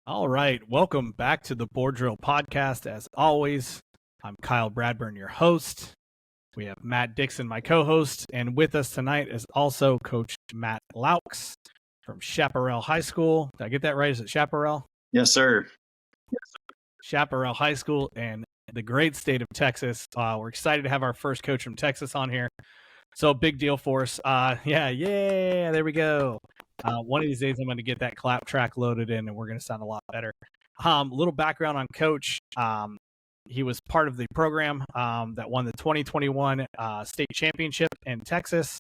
All right. Welcome back to the Board Drill Podcast. As always, I'm Kyle Bradburn, your host. We have Matt Dixon, my co-host, and with us tonight is also Coach Matt Laux from Chaparral High School. Did I get that right? Is it Chaparral? Yes, sir. Chaparral High School in the great state of Texas. We're excited to have our first coach from Texas on here. So big deal for us. Yeah, there we go. One of these days I'm going to get that clap track loaded in and we're going to sound a lot better. Little background on Coach. He was part of the program that won the 2021 state championship in Texas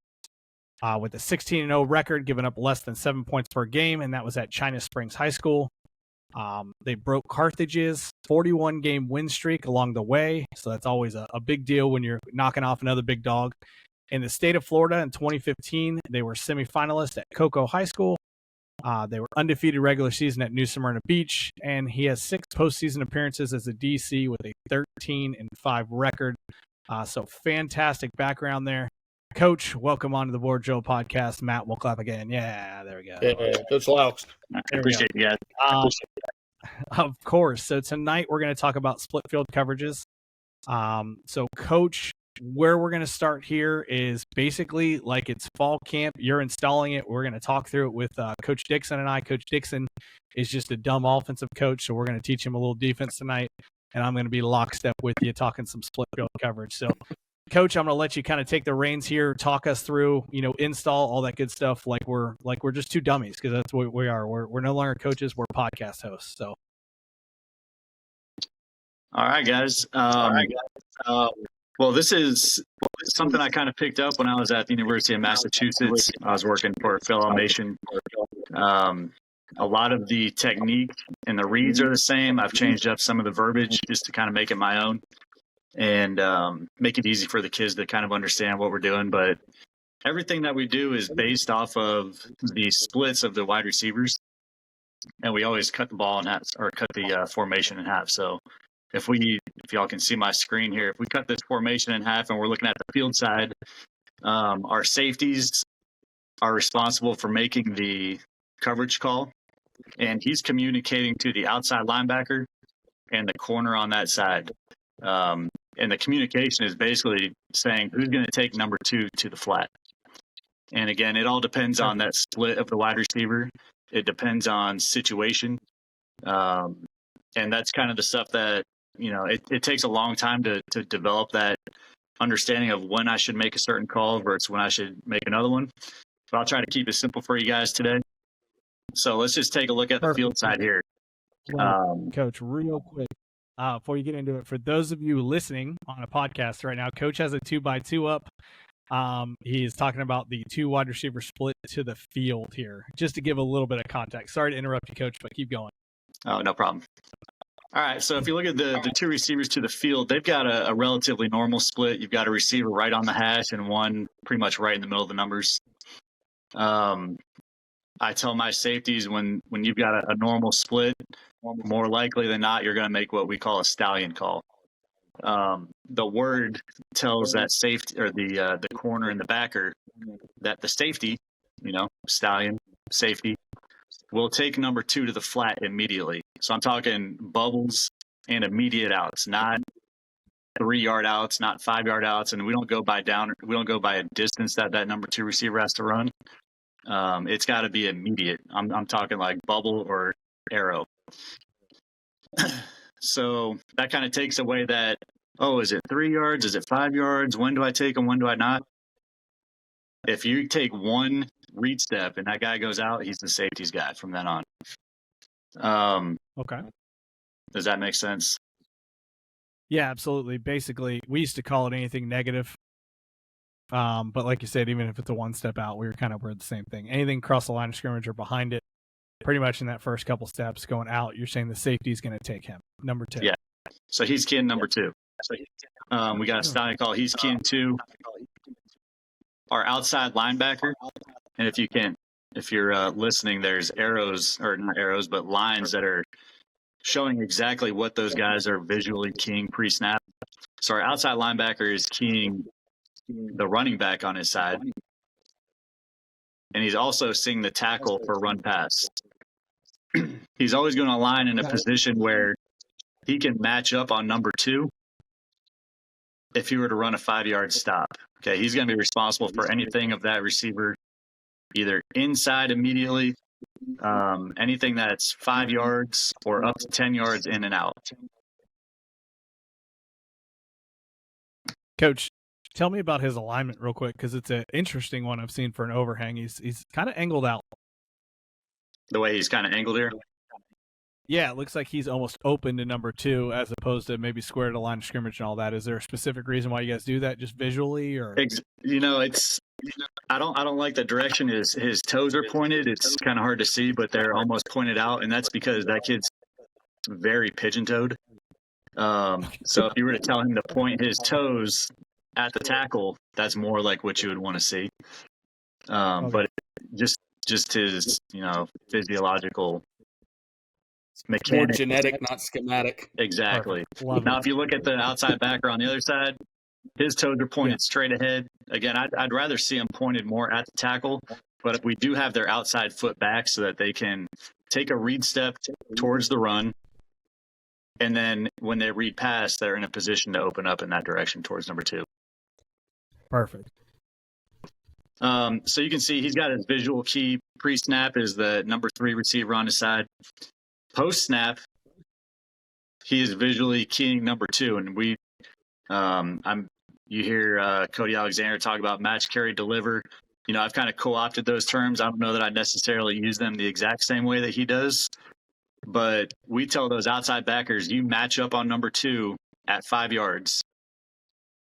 with a 16-0 record, giving up less than 7 points per game, and that was at China Springs High School. They broke Carthage's 41-game win streak along the way, so that's always a big deal when you're knocking off another big dog. In the state of Florida in 2015, they were semifinalists at Cocoa High School. They were undefeated regular season at New Smyrna Beach, and he has 6 postseason appearances as a DC with a 13-5 record. So fantastic background there. Coach, welcome on to the Board Drill Podcast. Matt, we'll clap again. Yeah, there we go. Yeah, Coach Laux. I appreciate you guys. Of course. So tonight we're going to talk about split field coverages. So Coach, where we're going to start here is basically like it's fall camp. You're installing it. We're going to talk through it with Coach Dixon and I. Coach Dixon is just a dumb offensive coach, so we're going to teach him a little defense tonight, and I'm going to be lockstep with you talking some split field coverage. So, Coach, I'm going to let you kind of take the reins here, talk us through, install all that good stuff. Like we're just two dummies, because that's what we are. We're no longer coaches. We're podcast hosts. So, all right, guys. Well, this is something I kind of picked up when I was at the University of Massachusetts. I was working for Filmation. A lot of the technique and the reads are the same. I've changed up some of the verbiage just to kind of make it my own and make it easy for the kids to kind of understand what we're doing. But everything that we do is based off of the splits of the wide receivers. And we always cut the ball in half, or cut the formation in half. So if y'all can see my screen here, if we cut this formation in half and we're looking at the field side, our safeties are responsible for making the coverage call, and he's communicating to the outside linebacker and the corner on that side. And the communication is basically saying who's going to take number 2 to the flat. And again, it all depends on that split of the wide receiver. It depends on situation. And that's kind of the stuff that, it takes a long time to develop that understanding of when I should make a certain call versus when I should make another one. But I'll try to keep it simple for you guys today. So let's just take a look at the field side here. Coach, real quick, before you get into it, for those of you listening on a podcast right now, Coach has a 2x2 up. He is talking about the 2 wide receiver split to the field here, just to give a little bit of context. Sorry to interrupt you, Coach, but keep going. Oh, no problem. All right, so if you look at the 2 receivers to the field, they've got a relatively normal split. You've got a receiver right on the hash and one pretty much right in the middle of the numbers. I tell my safeties when you've got a normal split, more likely than not, you're going to make what we call a stallion call. The word tells that safety, or the corner and the backer, that the safety, stallion, safety, will take number 2 to the flat immediately. So I'm talking bubbles and immediate outs, not 3-yard outs, not 5-yard outs, and we don't go by a distance that number 2 receiver has to run. It's got to be immediate. I'm talking like bubble or arrow. So that kind of takes away that, is it 3 yards? Is it 5 yards? When do I take them? When do I not? If you take one read step and that guy goes out, he's the safety's guy from then on. Okay. Does that make sense? Yeah, absolutely. Basically, we used to call it anything negative. But like you said, even if it's a 1 step out, we're the same thing. Anything across the line of scrimmage or behind it, pretty much in that first couple steps going out, you're saying the safety is going to take him, number 2. Yeah. So he's keying number 2. We got a stallion call. He's keying 2. Our outside linebacker, and if you're listening, there's arrows, or not arrows, but lines that are showing exactly what those guys are visually keying pre-snap. So our outside linebacker is keying the running back on his side, and he's also seeing the tackle for run pass. he's always going to align in a position where he can match up on number 2 if he were to run a 5-yard stop. Okay, he's going to be responsible for anything of that receiver, either inside immediately, anything that's 5 yards or up to 10 yards in and out. Coach, tell me about his alignment real quick, because it's an interesting one I've seen for an overhang. He's kind of angled out. The way he's kind of angled here. Yeah, it looks like he's almost open to number 2 as opposed to maybe square to the line of scrimmage and all that. Is there a specific reason why you guys do that, just visually, or? I don't like the direction his toes are pointed. It's kind of hard to see, but they're almost pointed out, and that's because that kid's very pigeon-toed. So if you were to tell him to point his toes at the tackle, that's more like what you would want to see. Okay. But just his, physiological mechanic. More genetic, not schematic. Exactly. Now, if you look at the outside backer on the other side, his toes are pointed straight ahead. Again, I'd rather see them pointed more at the tackle, but if we do have their outside foot back so that they can take a read step towards the run, and then when they read pass, they're in a position to open up in that direction towards number 2. Perfect. So you can see he's got his visual key. Pre-snap is the number 3 receiver on his side. Post-snap, he is visually keying number 2, and you hear Cody Alexander talk about match, carry, deliver. I've kind of co-opted those terms. I don't know that I necessarily use them the exact same way that he does, but we tell those outside backers, you match up on number 2 at 5 yards,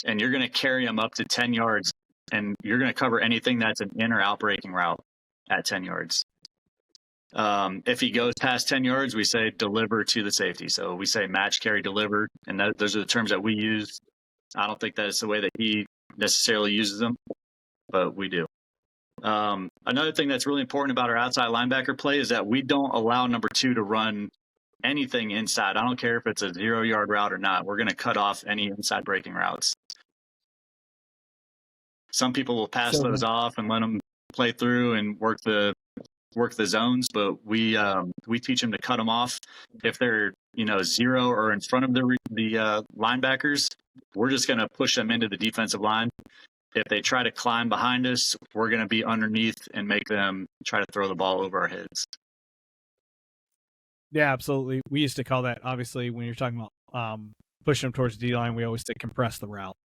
and you're going to carry him up to 10 yards, and you're going to cover anything that's an in or out breaking route at 10 yards. If he goes past 10 yards, we say deliver to the safety. So we say match, carry, deliver, and those are the terms that we use. I don't think that's the way that he necessarily uses them, but we do. Another thing that's really important about our outside linebacker play is that we don't allow number 2 to run anything inside. I don't care if it's a 0-yard route or not. We're going to cut off any inside breaking routes. Some people will pass those off and let them play through and work the zones, but we teach them to cut them off. If they're 0 or in front of the linebackers, we're just going to push them into the defensive line. If they try to climb behind us, we're going to be underneath and make them try to throw the ball over our heads. Yeah, absolutely. We used to call that, obviously, when you're talking about pushing them towards the D-line, we always say compress the route.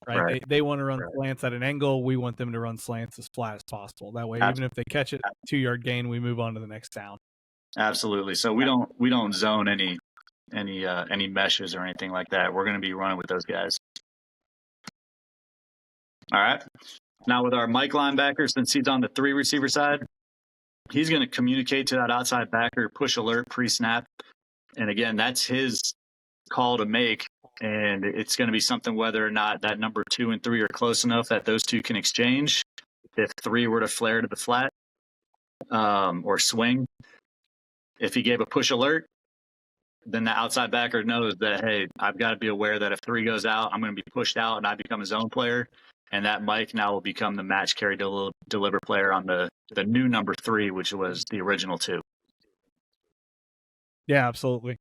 Right? They want to run slants at an angle. We want them to run slants as flat as possible. That way, even if they catch it, 2-yard gain, we move on to the next down. Absolutely. So we don't zone any meshes or anything like that. We're going to be running with those guys. All right. Now with our Mike linebacker, since he's on the 3 receiver side, he's going to communicate to that outside backer, push alert, pre-snap. And again, that's his call to make. And it's going to be something whether or not that number 2 and 3 are close enough that those 2 can exchange. If 3 were to flare to the flat or swing, if he gave a push alert, then the outside backer knows that, hey, I've got to be aware that if 3 goes out, I'm going to be pushed out and I become a zone player. And that Mike now will become the match, carry, deliver player on the new number 3, which was the original 2. Yeah, absolutely.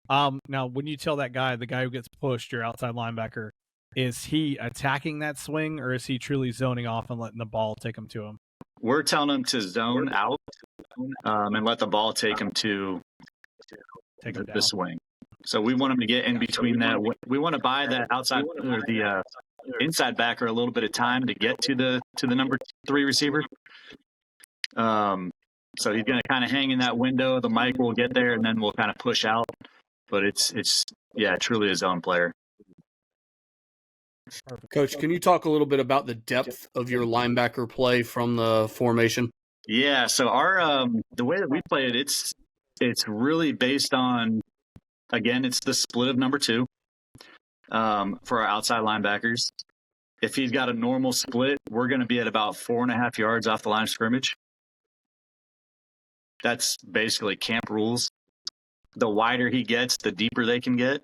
Now, when you tell that guy, the guy who gets pushed, your outside linebacker, is he attacking that swing, or is he truly zoning off and letting the ball take him to him? We're telling him to zone out and let the ball take him to the swing. So we want him to get in between that. We want to buy that outside or the inside backer a little bit of time to get to the number 3 receiver. So he's going to kind of hang in that window. The Mike will get there, and then we'll kind of push out. But it's truly a zone player. Coach, can you talk a little bit about the depth of your linebacker play from the formation? Yeah, so our the way that we play it, it's really based on, again, it's the split of number 2 for our outside linebackers. If he's got a normal split, we're going to be at about 4.5 yards off the line of scrimmage. That's basically camp rules. The wider he gets, the deeper they can get.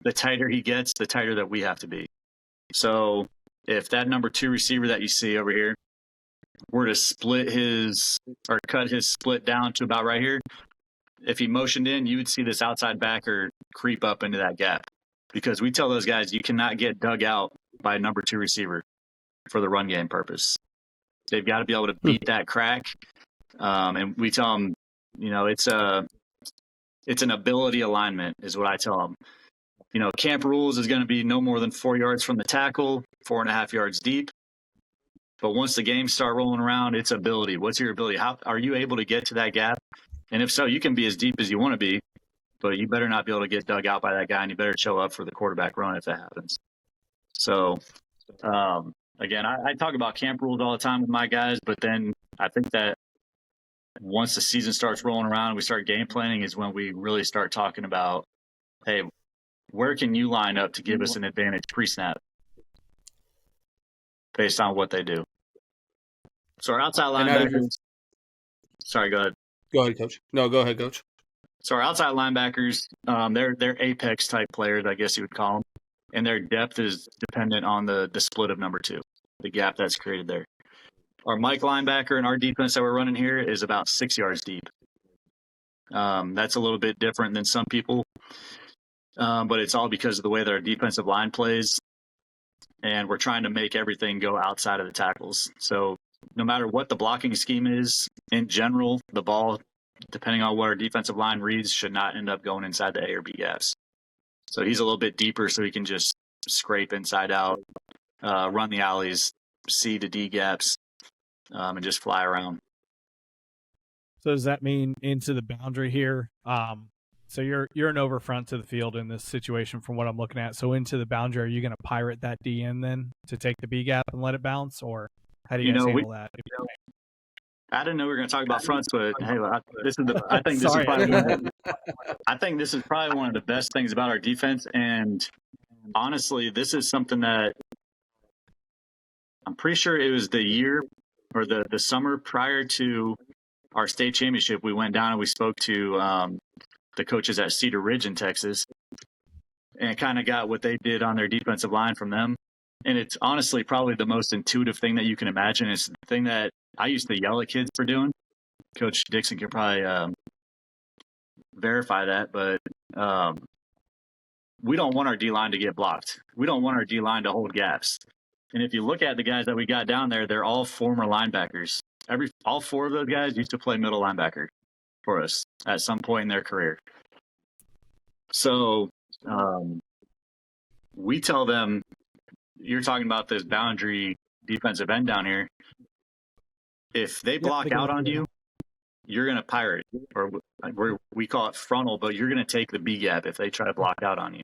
The tighter he gets, the tighter that we have to be. So if that number 2 receiver that you see over here were to cut his split down to about right here, if he motioned in, you would see this outside backer creep up into that gap, because we tell those guys you cannot get dug out by a number 2 receiver for the run game purpose. They've got to be able to beat that crack. And we tell them, it's an ability alignment is what I tell them. Camp rules is going to be no more than 4 yards from the tackle, 4.5 yards deep. But once the games start rolling around, it's ability. What's your ability? How are you able to get to that gap? And if so, you can be as deep as you want to be, but you better not be able to get dug out by that guy, and you better show up for the quarterback run if that happens. So, again, I talk about camp rules all the time with my guys, but then I think that once the season starts rolling around and we start game planning is when we really start talking about, hey, where can you line up to give us an advantage pre-snap based on what they do? So our outside linebackers – sorry, go ahead. Go ahead, Coach. No, go ahead, Coach. So our outside linebackers, they're apex type players, I guess you would call them, and their depth is dependent on the split of number 2, the gap that's created there. Our Mike linebacker in our defense that we're running here is about 6 yards deep. That's a little bit different than some people, but it's all because of the way that our defensive line plays, and we're trying to make everything go outside of the tackles. So no matter what the blocking scheme is, in general, the ball, depending on what our defensive line reads, should not end up going inside the A or B gaps. So he's a little bit deeper, so he can just scrape inside out, run the alleys, C to D gaps, and just fly around. So does that mean into the boundary here? So you're an overfront to the field in this situation from what I'm looking at. So into the boundary, are you going to pirate that D in then to take the B gap and let it bounce, or how do you guys handle that? I didn't know we were going to talk about fronts, but hey, I think this is probably one of the best things about our defense. And honestly, this is something that I'm pretty sure it was the year or the summer prior to our state championship. We went down and we spoke to the coaches at Cedar Ridge in Texas, and kind of got what they did on their defensive line from them. And it's honestly probably the most intuitive thing that you can imagine. It's the thing that I used to yell at kids for doing. Coach Dixon can probably verify that, but we don't want our D-line to get blocked. We don't want our D-line to hold gaps. And if you look at the guys that we got down there, they're all former linebackers. All 4 of those guys used to play middle linebacker for us at some point in their career. So we tell them, you're talking about this boundary defensive end down here. If they block out on you, you're going to pirate, or we call it frontal, but you're going to take the B gap if they try to block out on you.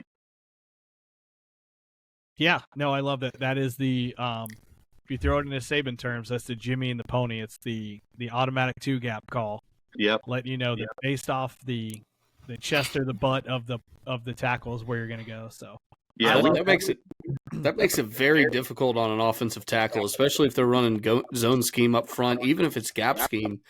Yeah, no, I love that. That is the if you throw it into Saban terms, that's the Jimmy and the pony. It's the automatic 2 gap call. Yep. Letting you know that based off the chest or the butt of the tackle is where you're going to go. So yeah, that makes it very difficult on an offensive tackle, especially if they're running zone scheme up front, even if it's gap scheme.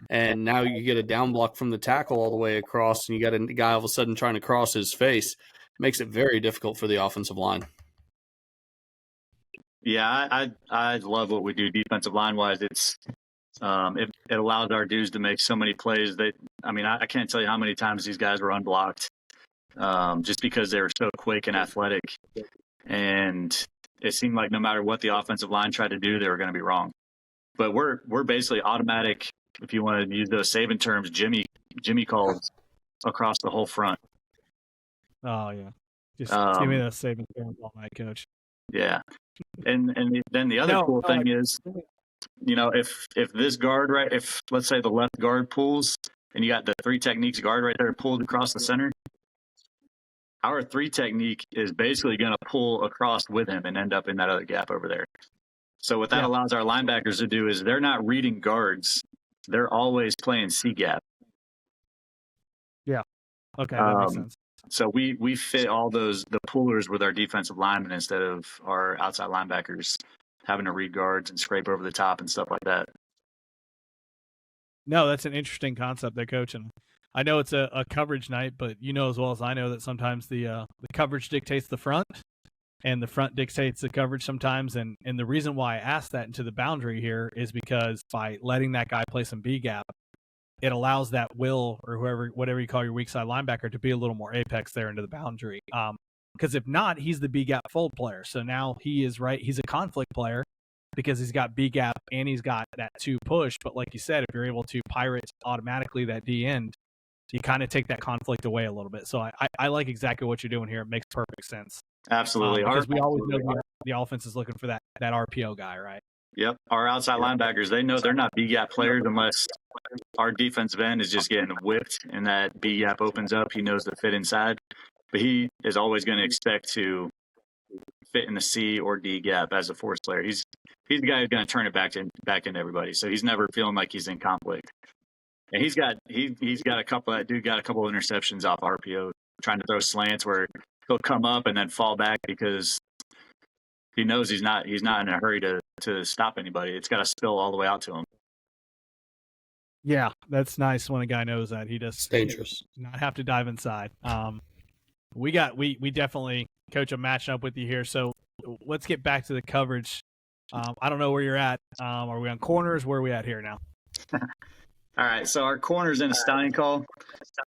And now you get a down block from the tackle all the way across, and you got a guy all of a sudden trying to cross his face. It makes it very difficult for the offensive line. Yeah, I love what we do defensive line wise. It's it allows our dudes to make so many plays that, I can't tell you how many times these guys were unblocked, just because they were so quick and athletic. And it seemed like no matter what the offensive line tried to do, they were going to be wrong. But we're basically automatic, if you want to use those Saban terms, Jimmy calls across the whole front. Oh yeah, just give me those Saban terms all night, Coach. Yeah, and then the other cool thing is, if this guard, right, if let's say the left guard pulls and you got the 3 techniques guard right there pulled across the center, our 3 technique is basically going to pull across with him and end up in that other gap over there. So what that allows our linebackers to do is they're not reading guards. They're always playing C gap. Yeah. Okay, that makes sense. So we fit all the pullers with our defensive linemen instead of our outside linebackers having to read guards and scrape over the top and stuff like that. No, that's an interesting concept there, Coach. And I know it's a coverage night, but you know as well as I know that sometimes the coverage dictates the front, and the front dictates the coverage sometimes. And the reason why I asked that into the boundary here is because by letting that guy play some B gap, it allows that Will or whatever you call your weak side linebacker to be a little more apex there into the boundary. Because if not, he's the B gap fold player. So now he's a conflict player because he's got B gap and he's got that 2 push. But like you said, if you're able to pirate automatically that D end, you kind of take that conflict away a little bit. So I like exactly what you're doing here. It makes perfect sense. Absolutely. Because we always know the offense is looking for that RPO guy, right? Yep. Our outside linebackers, they know they're not B gap players unless our defensive end is just getting whipped and that B gap opens up. He knows to fit inside, but he is always going to expect to fit in the C or D gap as a force player. He's the guy who's going to turn it back into everybody. So he's never feeling like he's in conflict. And he's got a couple of interceptions off RPO, trying to throw slants where he'll come up and then fall back because he knows he's not in a hurry to stop anybody. It's got to spill all the way out to him. Yeah, that's nice when a guy knows that. He does dangerous. Not have to dive inside. We definitely, Coach, I'm matching up with you here. So let's get back to the coverage. I don't know where you're at. Are we on corners? Where are we at here now? All right, so our corner's in a stallion call.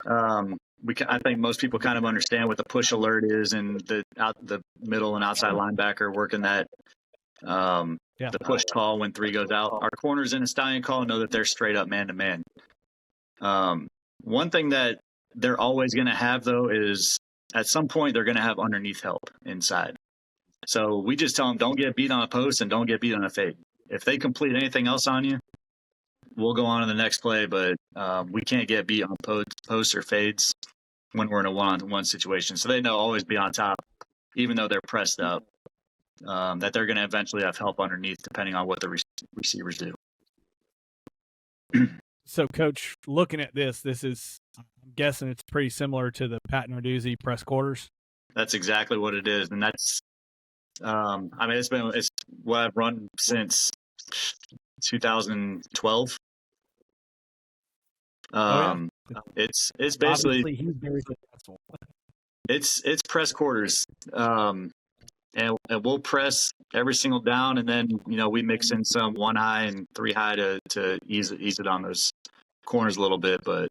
I think most people kind of understand what the push alert is and the middle and outside linebacker working that the push call when 3 goes out. Our corner's in a stallion call, know that they're straight up man-to-man. One thing that they're always going to have, though, is at some point they're going to have underneath help inside. So we just tell them don't get beat on a post and don't get beat on a fade. If they complete anything else on you, we'll go on to the next play, but we can't get beat on posts or fades when we're in a one-on-one situation. So they know always be on top, even though they're pressed up, that they're going to eventually have help underneath depending on what the receivers do. So, Coach, looking at this is, I'm guessing it's pretty similar to the Pat Narduzzi press quarters. That's exactly what it is. And that's, it's what I've run since 2012. It's basically, obviously he's very successful. It's press quarters. And we'll press every single down, and then we mix in some 1 high and 3 high to ease it on those corners a little bit. But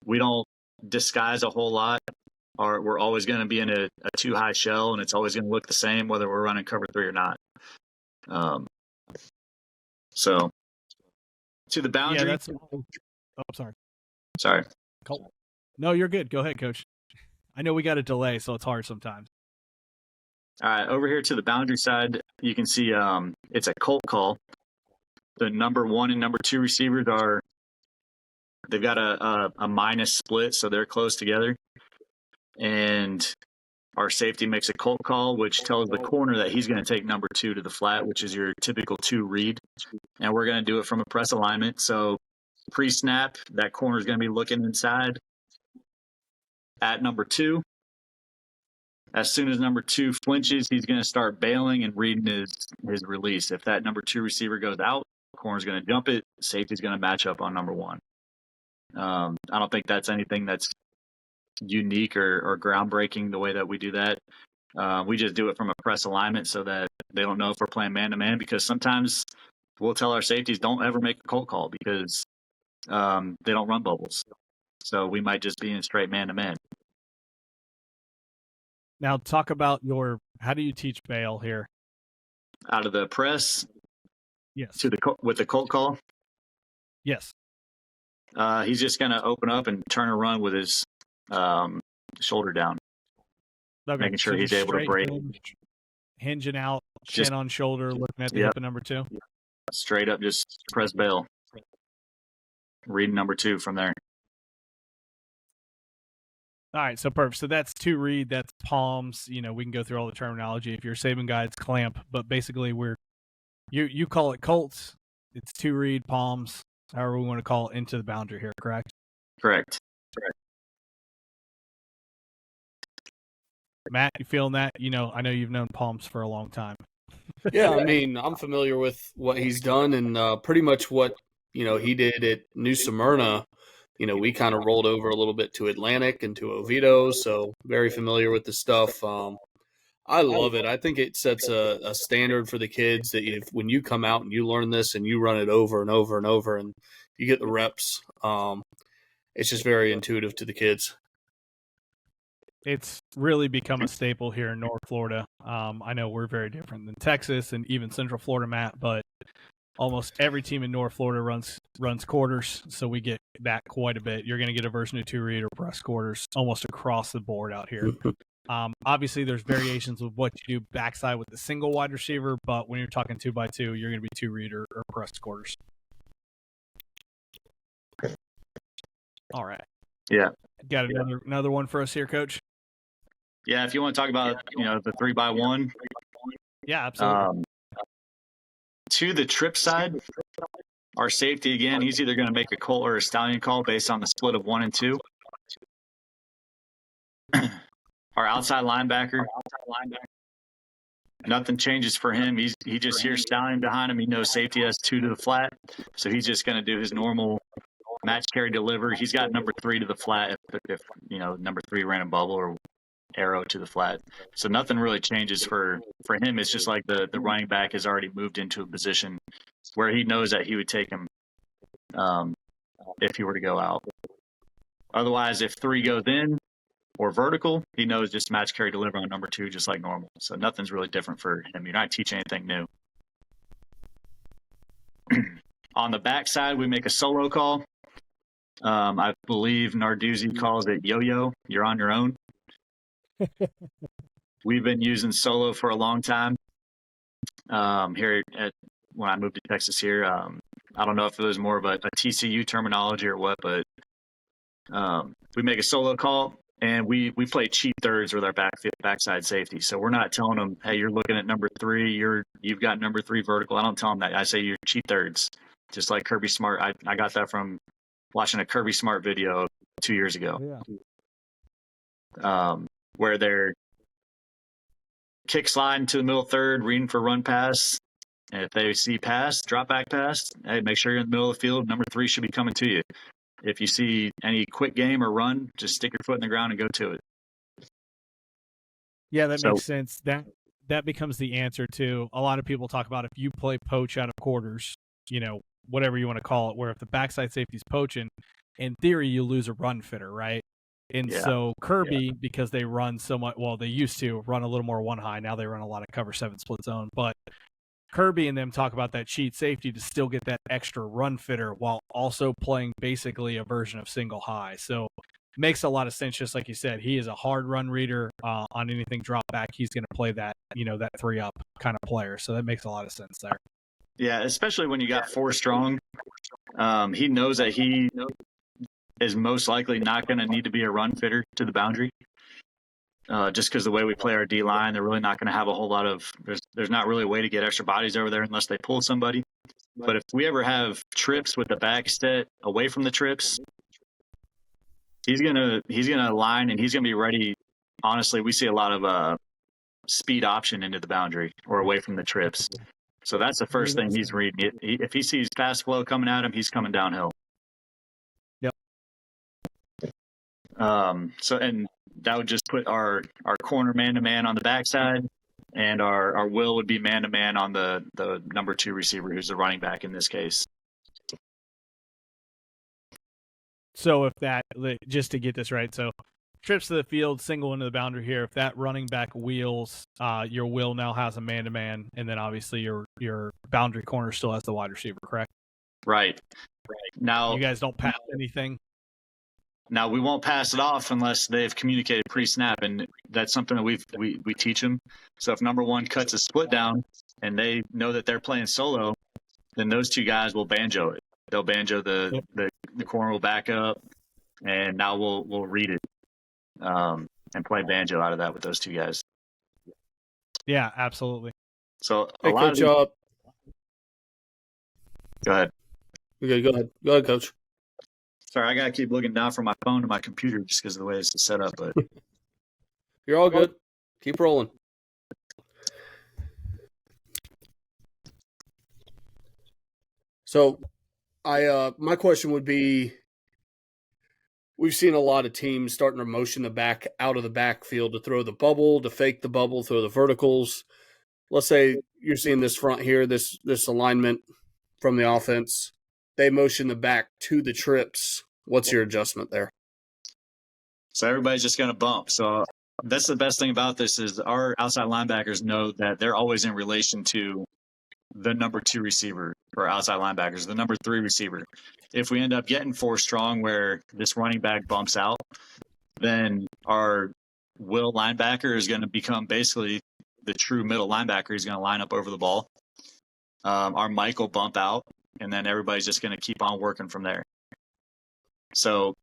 we don't disguise a whole lot. We're always going to be in a 2 high shell, and it's always going to look the same whether we're running cover 3 or not. So to the boundary. Sorry. Cool. No, you're good. Go ahead, Coach. I know we got a delay, so it's hard sometimes. All right, over here to the boundary side, you can see it's a Colt call. The number 1 and number 2 receivers they've got a minus split, so they're close together. And our safety makes a Colt call, which tells the corner that he's going to take number 2 to the flat, which is your typical 2 read. And we're going to do it from a press alignment. So pre-snap, that corner is going to be looking inside at number 2. As soon as number 2 flinches, he's going to start bailing and reading his release. If that number 2 receiver goes out, the corner's going to jump it. Safety's going to match up on number 1. I don't think that's anything that's unique or groundbreaking the way that we do that. We just do it from a press alignment so that they don't know if we're playing man-to-man, because sometimes we'll tell our safeties don't ever make a cold call because they don't run bubbles. So we might just be in straight man-to-man. Now talk about how do you teach bail here? Out of the press? Yes. With the cold call? Yes. He's just going to open up and turn a run with his shoulder down. Okay. Making sure he's able to break. Hinging out, chin on shoulder, looking at the hip of number 2. Straight up, just press bail. Read number 2 from there. All right, so perfect. So that's 2 read, that's palms. We can go through all the terminology. If you're a saving guy, it's clamp. But basically, you call it Colts. It's 2 read, palms, however we want to call it, into the boundary here, correct? Correct. Matt, you feeling that? I know you've known palms for a long time. Yeah, I'm familiar with what he's done, and pretty much what he did at New Smyrna. We kind of rolled over a little bit to Atlantic and to Oviedo, so very familiar with the stuff. I love it. I think it sets a standard for the kids that when you come out and you learn this and you run it over and over and over, and you get the reps. It's just very intuitive to the kids. It's really become a staple here in North Florida. I know we're very different than Texas and even Central Florida, Matt, but almost every team in North Florida runs quarters, so we get that quite a bit. You're going to get a version of 2-read or press quarters almost across the board out here. Obviously, there's variations with what you do backside with the single wide receiver, but when you're talking 2x2, you're going to be 2-read or press quarters. All right. Yeah. Got another one for us here, Coach? Yeah, if you want to talk about, the 3x1. Yeah, absolutely. To the trip side, our safety, again, he's either going to make a Colt or a Stallion call based on the split of 1 and 2. Our outside linebacker, nothing changes for him. He just hears Stallion behind him. He knows safety has 2 to the flat, so he's just going to do his normal match, carry, deliver. He's got number 3 to the flat if number 3 ran a bubble or arrow to the flat. So nothing really changes for him. It's just like the running back has already moved into a position where he knows that he would take him if he were to go out. Otherwise, if 3 goes in or vertical, he knows just match, carry, deliver on number 2 just like normal. So nothing's really different for him. You're not teaching anything new. On the backside, we make a solo call. I believe Narduzzi calls it yo-yo. You're on your own. We've been using solo for a long time here when I moved to Texas here. I don't know if it was more of a TCU terminology or what, but we make a solo call and we play cheat thirds with our backside safety. So we're not telling them, hey, you're looking at number 3, you've got number 3 vertical. I don't tell them that. I say you're cheat thirds, just like Kirby Smart. I got that from watching a Kirby Smart video 2 years ago. Yeah. Where they're kick sliding to the middle third, reading for run pass. And if they see pass, drop back pass, hey, make sure you're in the middle of the field. Number 3 should be coming to you. If you see any quick game or run, just stick your foot in the ground and go to it. Yeah, that makes sense. That becomes the answer to a lot of people talk about if you play poach out of quarters, whatever you want to call it, where if the backside safety's poaching, in theory, you lose a run fitter, right? And so Kirby, because they run so much, well, they used to run a little more 1 high. Now they run a lot of cover 7 split zone. But Kirby and them talk about that cheat safety to still get that extra run fitter while also playing basically a version of single high. So it makes a lot of sense, just like you said. He is a hard run reader on anything drop back. He's going to play that, that 3-up kind of player. So that makes a lot of sense there. Yeah, especially when you got 4 strong. He knows that he is most likely not going to need to be a run fitter to the boundary. Just because the way we play our D-line, they're really not going to have a whole lot of – there's not really a way to get extra bodies over there unless they pull somebody. But if we ever have trips with the back set away from the trips, he's gonna line and he's going to be ready. Honestly, we see a lot of speed option into the boundary or away from the trips. So that's the first thing he's reading. If he sees fast flow coming at him, he's coming downhill. And that would just put our corner man-to-man on the backside, and our will would be man-to-man on the number 2 receiver, who's the running back in this case. So if that, just to get this right, so trips to the field, single into the boundary here. If that running back wheels, your will now has a man-to-man, and then obviously your boundary corner still has the wide receiver, correct? Right. Now you guys don't pass anything? Now, we won't pass it off unless they've communicated pre-snap, and that's something that we teach them. So if number 1 cuts a split down and they know that they're playing solo, then those 2 guys will banjo it. They'll banjo the corner will back up, and now we'll read it and play banjo out of that with those 2 guys. Yeah, absolutely. So hey, Coach, Go ahead. Okay, go ahead. Go ahead, Coach. Sorry, I got to keep looking down from my phone to my computer just because of the way it's set up. But you're all good. Keep rolling. So, my question would be: we've seen a lot of teams starting to motion the back out of the backfield to throw the bubble, to fake the bubble, throw the verticals. Let's say you're seeing this front here, this alignment from the offense. they motion the back to the trips. What's your adjustment there? So everybody's just going to bump. So that's the best thing about this is our outside linebackers know that they're always in relation to the number 2 receiver or outside linebackers, the number 3 receiver. If we end up getting 4 strong where this running back bumps out, then our will linebacker is going to become basically the true middle linebacker. He's going to line up over the ball. Our Mike will bump out, and then everybody's just going to keep on working from there. So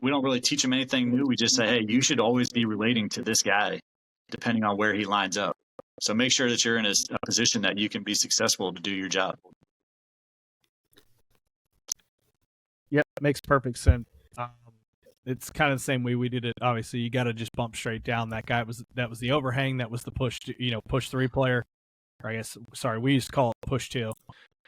we don't really teach them anything new. We just say, hey, you should always be relating to this guy depending on where he lines up. So make sure that you're in a position that you can be successful to do your job. Yep, makes perfect sense. It's kind of the same way we did it. Obviously, you got to just bump straight down. That was the overhang. That was the push 3 player. Or I guess, sorry, we used to call it push 2.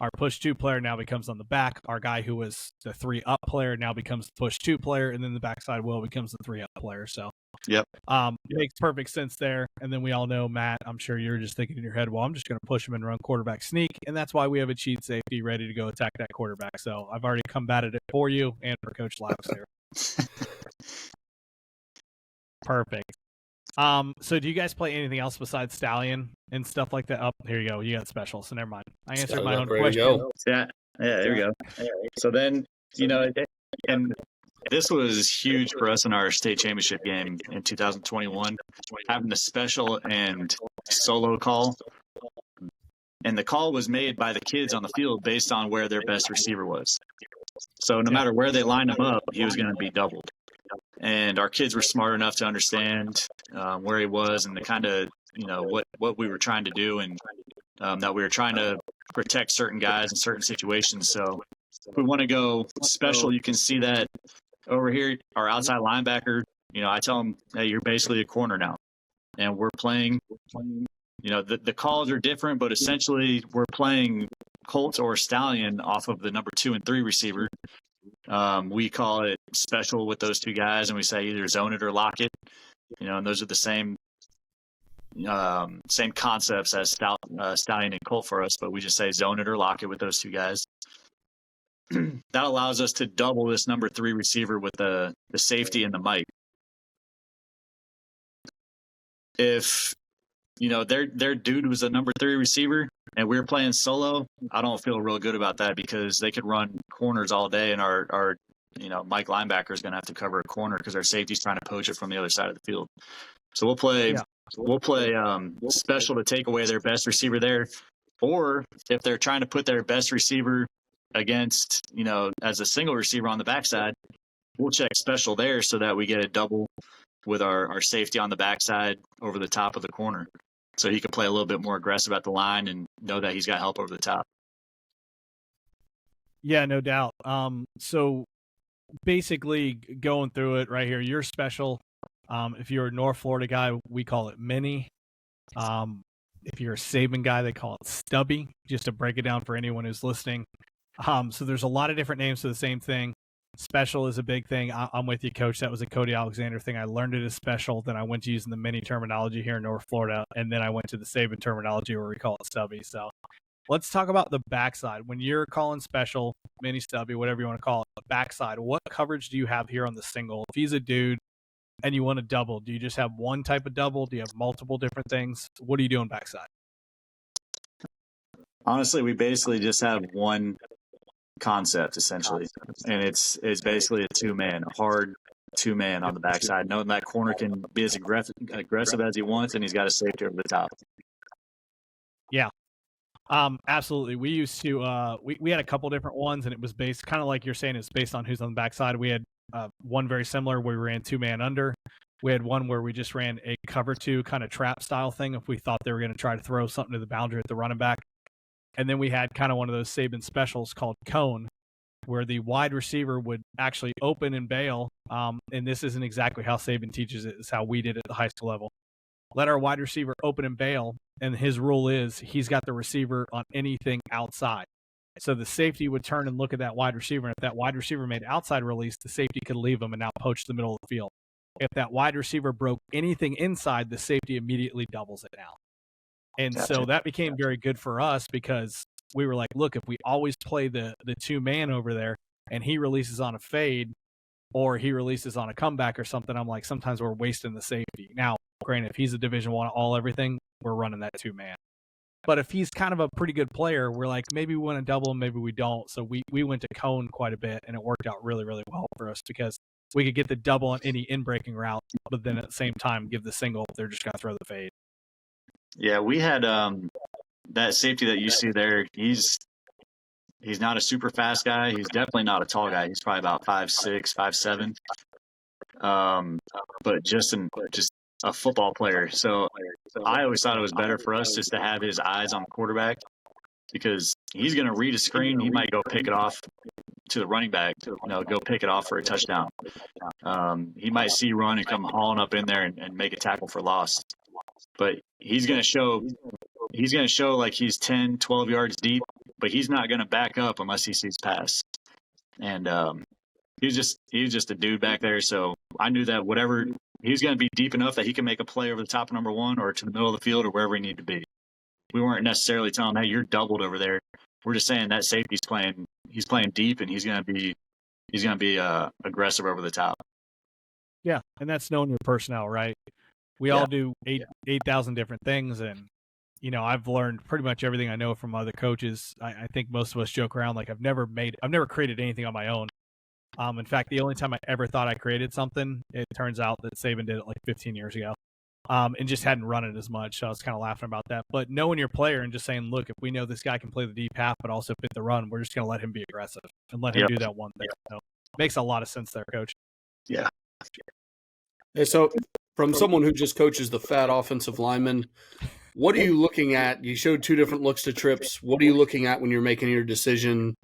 Our push 2 player now becomes on the back. Our guy who was the 3 up player now becomes the push 2 player, and then the backside will becomes the 3 up player. So, yep, it makes perfect sense there. And then we all know, Matt, I'm sure you're just thinking in your head, well, I'm just going to push him and run quarterback sneak, and that's why we have a cheat safety ready to go attack that quarterback. So I've already combated it for you and for Coach Laux here. Perfect. So do you guys play anything else besides Stallion and stuff like that? Oh, here you go. You got special, so never mind. I answered my own question. Yeah, there we go. So then, and this was huge for us in our state championship game in 2021, having the special and solo call. And the call was made by the kids on the field based on where their best receiver was. So no matter where they lined him up, he was going to be doubled. And our kids were smart enough to understand where he was and the kind of, what we were trying to do, and that we were trying to protect certain guys in certain situations. So if we want to go special, you can see that over here, our outside linebacker, I tell him, hey, you're basically a corner now. And we're playing, the calls are different, but essentially we're playing Colt or Stallion off of the number 2 and 3 receiver. We call it special with those 2 guys, and we say either zone it or lock it. And those are the same concepts as Stallion and Colt for us, but we just say zone it or lock it with those 2 guys. That allows us to double this number 3 receiver with the safety and the mic. If their dude was a number 3 receiver and we were playing solo, I don't feel real good about that because they could run corners all day, and our Mike linebacker is going to have to cover a corner because our safety's trying to poach it from the other side of the field. So we'll play special to take away their best receiver there, or if they're trying to put their best receiver against as a single receiver on the backside, we'll check special there so that we get a double with our safety on the backside over the top of the corner. So he can play a little bit more aggressive at the line and know that he's got help over the top. Yeah, no doubt. So basically going through it right here, you're special. If you're a North Florida guy, we call it mini. If you're a Saban guy, they call it stubby, just to break it down for anyone who's listening. So there's a lot of different names for the same thing. Special is a big thing. I'm with you, Coach. That was a Cody Alexander thing. I learned it as special. Then I went to using the mini terminology here in North Florida. And then I went to the Saban terminology where we call it stubby. So let's talk about the backside. When you're calling special, mini stubby, whatever you want to call it, backside, what coverage do you have here on the single? If he's a dude and you want to double, do you just have one type of double? Do you have multiple different things? What are you doing backside? Honestly, we basically just have one concept essentially, and it's basically a 2-man, a hard 2-man on the backside, knowing that corner can be as aggressive as he wants, and he's got a safety over the top. Yeah, absolutely. We used to we had a couple different ones, and it was based kind of like you're saying, it's based on who's on the backside. We had one very similar where we ran 2-man under. We had one where we just ran a cover 2 kind of trap style thing if we thought they were going to try to throw something to the boundary at the running back. And then we had kind of one of those Saban specials called cone, where the wide receiver would actually open and bail. And this isn't exactly how Saban teaches it. It's how we did it at the high school level. Let our wide receiver open and bail. And his rule is he's got the receiver on anything outside. So the safety would turn and look at that wide receiver. And if that wide receiver made outside release, the safety could leave him and now poach the middle of the field. If that wide receiver broke anything inside, the safety immediately doubles it now. And so that became very good for us because we were like, look, if we always play the 2-man over there and he releases on a fade or he releases on a comeback or something, I'm like, sometimes we're wasting the safety. Now, granted, if he's a Division I all everything, we're running that 2-man. But if he's kind of a pretty good player, we're like, maybe we want to double him, maybe we don't. So we went to cone quite a bit, and it worked out really, really well for us because we could get the double on any in-breaking route, but then at the same time give the single if they're just going to throw the fade. Yeah, we had that safety that you see there. He's not a super fast guy. He's definitely not a tall guy. He's probably about 5'6", 5'7". But just a football player. So I always thought it was better for us just to have his eyes on the quarterback because he's going to read a screen. He might go pick it off to the running back, go pick it off for a touchdown. He might see run and come hauling up in there and make a tackle for loss. But he's going to show like he's 10, 12 yards deep, but he's not going to back up unless he sees pass. And he was just a dude back there. So I knew that whatever he's going to be deep enough that he can make a play over the top of number one or to the middle of the field or wherever he needed to be. We weren't necessarily telling him, hey, you're doubled over there. We're just saying that safety's playing deep and he's going to be aggressive over the top. Yeah, and that's knowing your personnel, right? We all do 8,000 different things, and I've learned pretty much everything I know from other coaches. I think most of us joke around like I've never created anything on my own. In fact, the only time I ever thought I created something, it turns out that Saban did it like 15 years ago, and just hadn't run it as much. So I was kind of laughing about that. But knowing your player and just saying, look, if we know this guy can play the deep half but also fit the run, we're just going to let him be aggressive and let him do that one thing. So makes a lot of sense there, Coach. Yeah. Hey, so from someone who just coaches the fat offensive lineman, what are you looking at? You showed two different looks to trips. What are you looking at when you're making your decision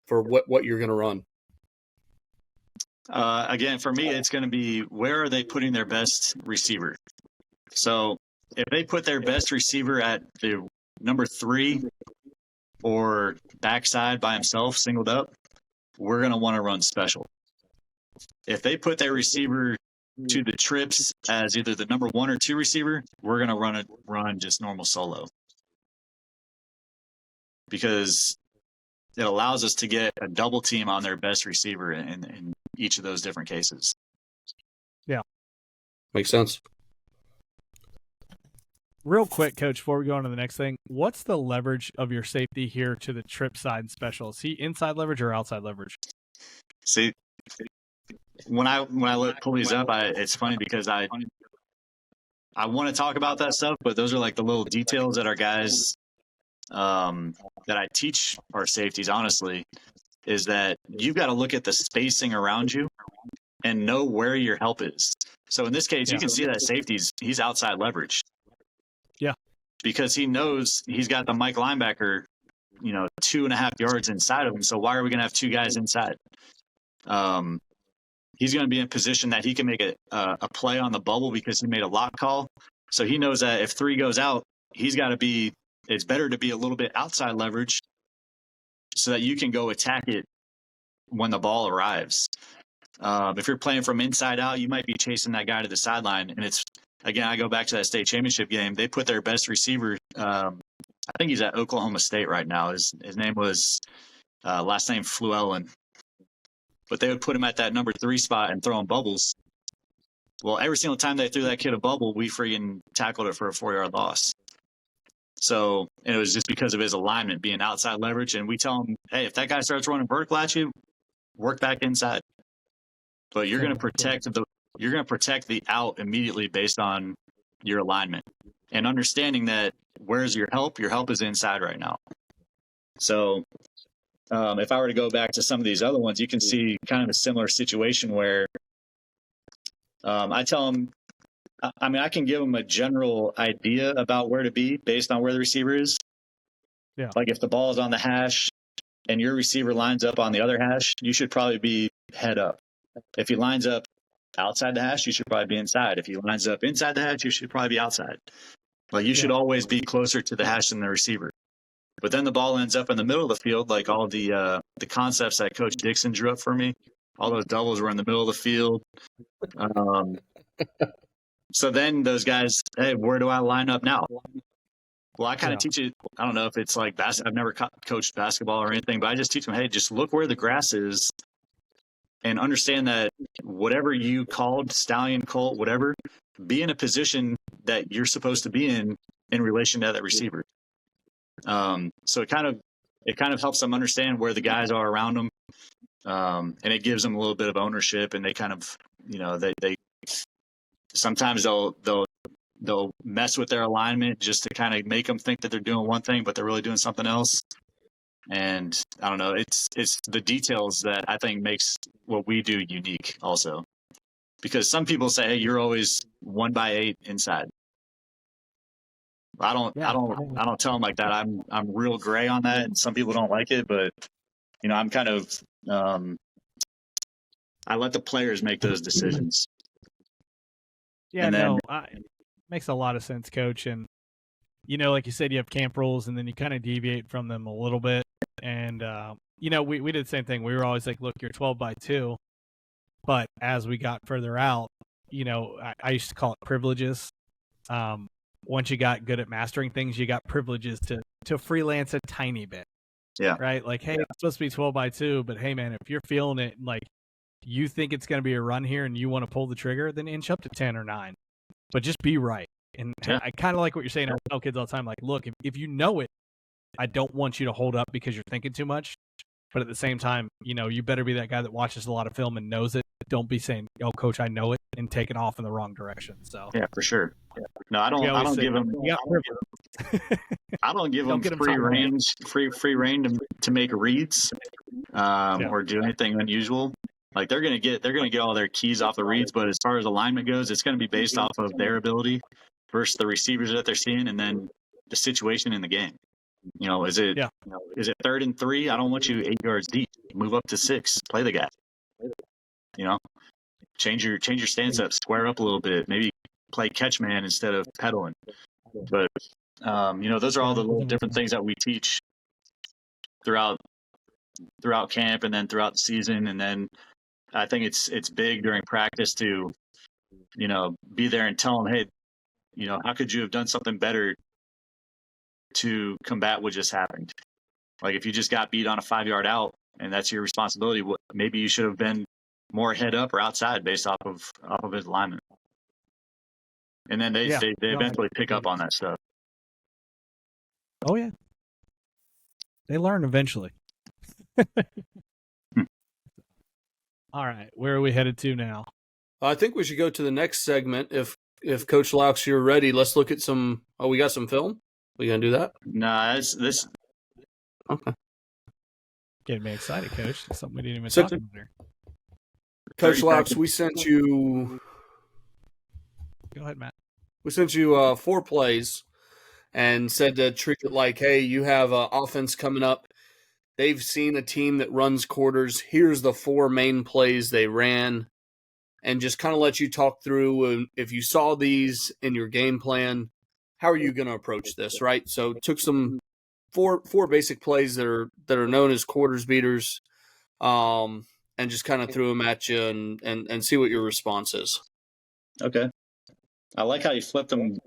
for what you're going to run? Again, for me, it's going to be where are they putting their best receiver? So if they put their best receiver at the number 3 or backside by himself, singled up, we're going to want to run special. If they put their receiver to the trips as either the number 1 or 2 receiver, we're going to run just normal solo. Because it allows us to get a double team on their best receiver in each of those different cases. Yeah. Makes sense. Real quick, Coach, before we go on to the next thing, what's the leverage of your safety here to the trip side and special? Is he inside leverage or outside leverage? See, when I pull these up, it's funny because I want to talk about that stuff, but those are like the little details that our guys that I teach our safeties, honestly, is that you've got to look at the spacing around you and know where your help is. So in this case, you can see that he's outside leverage. Yeah. Because he knows he's got the Mike linebacker, 2.5 yards inside of him. So why are we going to have 2 guys inside? He's going to be in position that he can make a play on the bubble because he made a lock call. So he knows that if 3 goes out, it's better to be a little bit outside leverage so that you can go attack it when the ball arrives. If you're playing from inside out, you might be chasing that guy to the sideline. And I go back to that state championship game. They put their best receiver. I think he's at Oklahoma State right now. His name was last name Fluellen. But they would put him at that number 3 spot and throw him bubbles. Well, every single time they threw that kid a bubble, we freaking tackled it for a 4-yard loss. So, and it was just because of his alignment being outside leverage. And we tell him, hey, if that guy starts running vertical at you, work back inside. But you're going to protect the out immediately based on your alignment and understanding that where's your help? Your help is inside right now. So if I were to go back to some of these other ones, you can see kind of a similar situation where I tell them, I can give them a general idea about where to be based on where the receiver is. Yeah. Like if the ball is on the hash and your receiver lines up on the other hash, you should probably be head up. If he lines up outside the hash, you should probably be inside. If he lines up inside the hash, you should probably be outside. Like you should always be closer to the hash than the receiver. But then the ball ends up in the middle of the field, like all the concepts that Coach Dixon drew up for me. All those doubles were in the middle of the field. So then those guys, hey, where do I line up now? Well, I kind of teach it. I don't know if it's like I've never coached basketball or anything, but I just teach them, hey, just look where the grass is and understand that whatever you called, stallion, colt, whatever, be in a position that you're supposed to be in relation to that receiver. So it kind of helps them understand where the guys are around them. And it gives them a little bit of ownership, and they kind of, they sometimes they'll mess with their alignment just to kind of make them think that they're doing one thing, but they're really doing something else. And I don't know, it's the details that I think makes what we do unique also, because some people say, hey, you're always 1x8 inside. I don't tell them like that. I'm real gray on that, and some people don't like it, but I'm kind of, I let the players make those decisions. Yeah, it makes a lot of sense, Coach. And, like you said, you have camp rules, and then you kind of deviate from them a little bit. And, we did the same thing. We were always like, look, you're 12x2. But as we got further out, I used to call it privileges. Once you got good at mastering things, you got privileges to freelance a tiny bit. Yeah. Right? Like, hey, it's supposed to be 12x2, but hey, man, if you're feeling it, like, you think it's going to be a run here and you want to pull the trigger, then inch up to 10 or 9. But just be right. And I kind of like what you're saying. I tell kids all the time, like, look, if you know it, I don't want you to hold up because you're thinking too much. But at the same time, you better be that guy that watches a lot of film and knows it. Don't be saying, "Oh, coach, I know it," and taking off in the wrong direction. So yeah, for sure. Yeah. No, I don't give them. I don't give them free reign to make reads or do anything unusual. Like they're gonna get all their keys off the reads, but as far as alignment goes, it's gonna be based off of their ability versus the receivers that they're seeing, and then the situation in the game. Is it 3rd and 3? I don't want you 8 yards deep. Move up to 6. Play the guy. Change your stance up. Square up a little bit. Maybe play catch man instead of pedaling. But those are all the little different things that we teach throughout camp and then throughout the season. And then I think it's big during practice to be there and tell them, hey, how could you have done something better to combat what just happened? Like if you just got beat on a 5-yard out and that's your responsibility, maybe you should have been more head up or outside based off of his alignment. And then they eventually pick up on that stuff. Oh yeah, they learn eventually. All right, where are we headed to now? I think we should go to the next segment. If Coach Laux, you're ready, let's look at some. Oh, we got some film. We gonna do that? Nah, this. Okay. Getting me excited, Coach. Something we didn't even talk about here. Coach Laux, we sent you. Go ahead, Matt. We sent you 4 plays and said to treat it like, hey, you have an offense coming up. They've seen a team that runs quarters. Here's the 4 main plays they ran. And just kind of let you talk through if you saw these in your game plan, how are you going to approach this, right? So took some four basic plays that are known as quarters beaters, and just kind of threw them at you and see what your response is. Okay. I like how you flipped them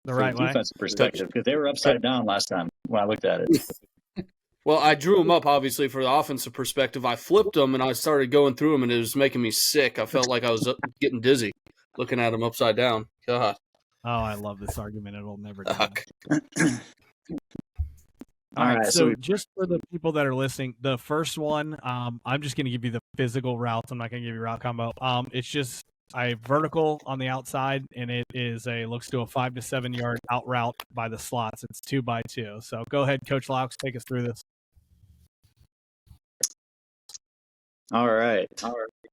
the right way. Defensive perspective, because they were upside down last time when I looked at it. Well, I drew them up, obviously, for the offensive perspective. I flipped them, and I started going through them, and it was making me sick. I felt like I was getting dizzy looking at them upside down. God. Oh, I love this argument. It'll never die. All right, so just for the people that are listening, the first one, I'm just going to give you the physical routes. I'm not going to give you route combo. It's just a vertical on the outside, and it is looks to a 5 to 7 yard out route by the slots. It's 2x2. So go ahead, Coach Laux, take us through this. All right.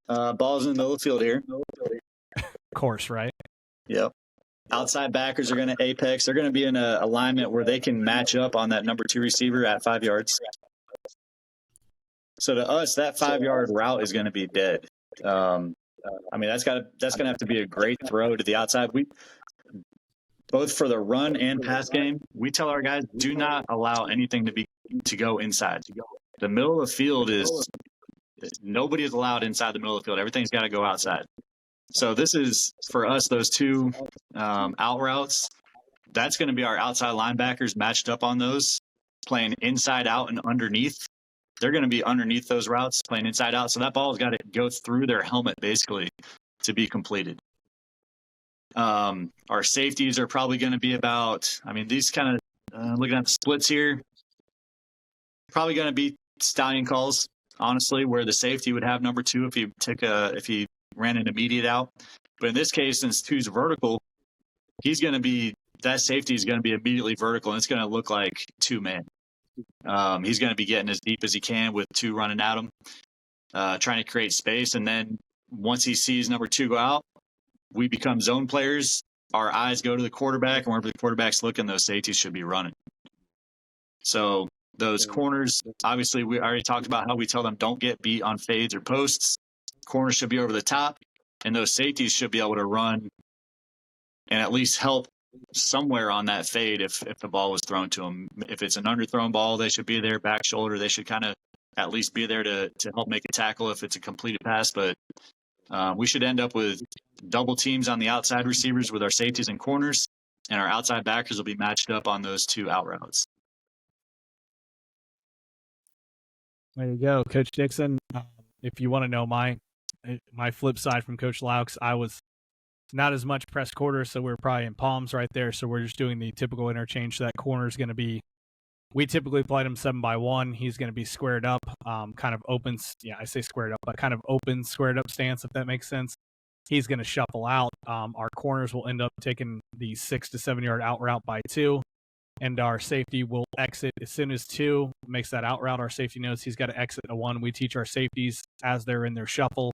Ball's in the middle of the field here. Of course, right? Yep. Outside backers are going to apex. They're going to be in an alignment where they can match up on that number 2 receiver at 5 yards. So to us, that 5-yard route is going to be dead. I mean, that's going to have to be a great throw to the outside. We both for the run and pass game, we tell our guys, do not allow anything to go inside. The middle of the field is nobody is allowed inside the middle of the field. Everything's got to go outside. So this is for us, those 2 out routes. that's going to be our outside linebackers matched up on those, playing inside out and underneath. They're going to be underneath those routes, playing inside out. So that ball has got to go through their helmet basically to be completed. Our safeties are probably going to be about, I mean, these kind of, looking at the splits here, probably going to be stallion calls, honestly, where the safety would have number 2 if he ran an immediate out. But in this case, since 2's vertical, that safety is going to be immediately vertical, and it's going to look like 2-man. He's going to be getting as deep as he can with 2 running at him, trying to create space. And then once he sees number 2 go out, we become zone players. Our eyes go to the quarterback, and wherever the quarterback's looking, those safeties should be running. So those corners, obviously, we already talked about how we tell them don't get beat on fades or posts. Corners should be over the top, and those safeties should be able to run and at least help somewhere on that fade if the ball was thrown to them. If it's an underthrown ball, they should be there. Back shoulder, they should kind of at least be there to help make a tackle if it's a completed pass. But we should end up with double teams on the outside receivers with our safeties and corners, and our outside backers will be matched up on those 2 out routes. There you go, Coach Dixon. If you want to know my flip side from Coach Laux, I was not as much press quarter, so we're probably in palms right there. So we're just doing the typical interchange. So that corner is going to be, we typically played him 7-by-1. He's going to be squared up, kind of open. Yeah, I say squared up, but kind of open, squared up stance, if that makes sense. He's going to shuffle out. Our corners will end up taking the 6 to 7 yard out route by 2. And our safety will exit as soon as 2 makes that out route. Our safety knows he's got to exit a 1. We teach our safeties as they're in their shuffle.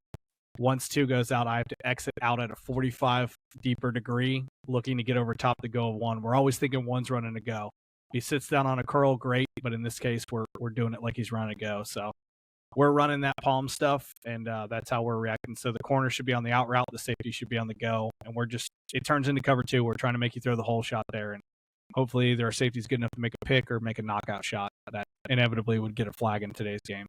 Once 2 goes out, I have to exit out at a 45 deeper degree, looking to get over top to go of 1. We're always thinking 1's running to go. He sits down on a curl, great, but in this case, we're doing it like he's running to go. So we're running that palm stuff, and that's how we're reacting. So the corner should be on the out route, the safety should be on the go, and it turns into cover 2. We're trying to make you throw the whole shot there, and hopefully either our safety's good enough to make a pick or make a knockout shot that inevitably would get a flag in today's game.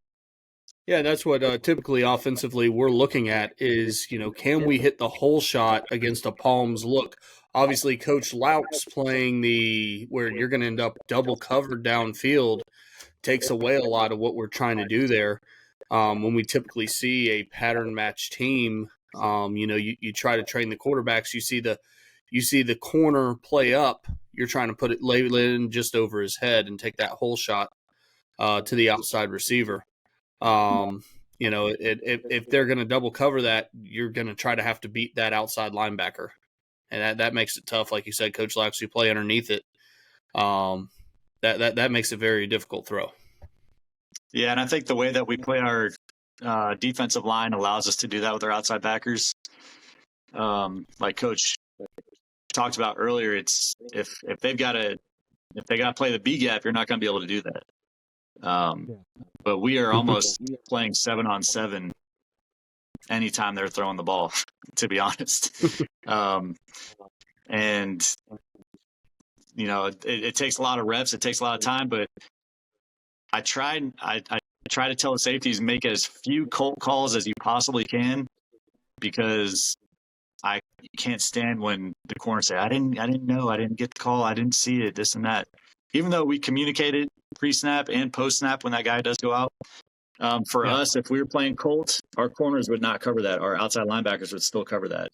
Yeah, that's what typically offensively we're looking at is, can we hit the whole shot against a palms look? Obviously, Coach Laux playing where you're going to end up double covered downfield takes away a lot of what we're trying to do there. When we typically see a pattern match team, you try to train the quarterbacks. You see the corner play up. You're trying to lay it in just over his head and take that whole shot to the outside receiver. If they're going to double cover that, you're going to try to have to beat that outside linebacker. And that makes it tough. Like you said, Coach Laux, you play underneath it. That makes it very difficult throw. Yeah, and I think the way that we play our defensive line allows us to do that with our outside backers. Like Coach talked about earlier, it's if they got to play the B gap, you're not going to be able to do that. But we are almost playing 7-on-7 anytime they're throwing the ball, to be honest. And it takes a lot of reps, it takes a lot of time, but I try to tell the safeties, make as few cold calls as you possibly can, because I can't stand when the corners say, I didn't know, I didn't get the call, I didn't see it, this and that. Even though we communicated pre-snap and post-snap when that guy does go out. For us, if we were playing Colts, our corners would not cover that. Our outside linebackers would still cover that.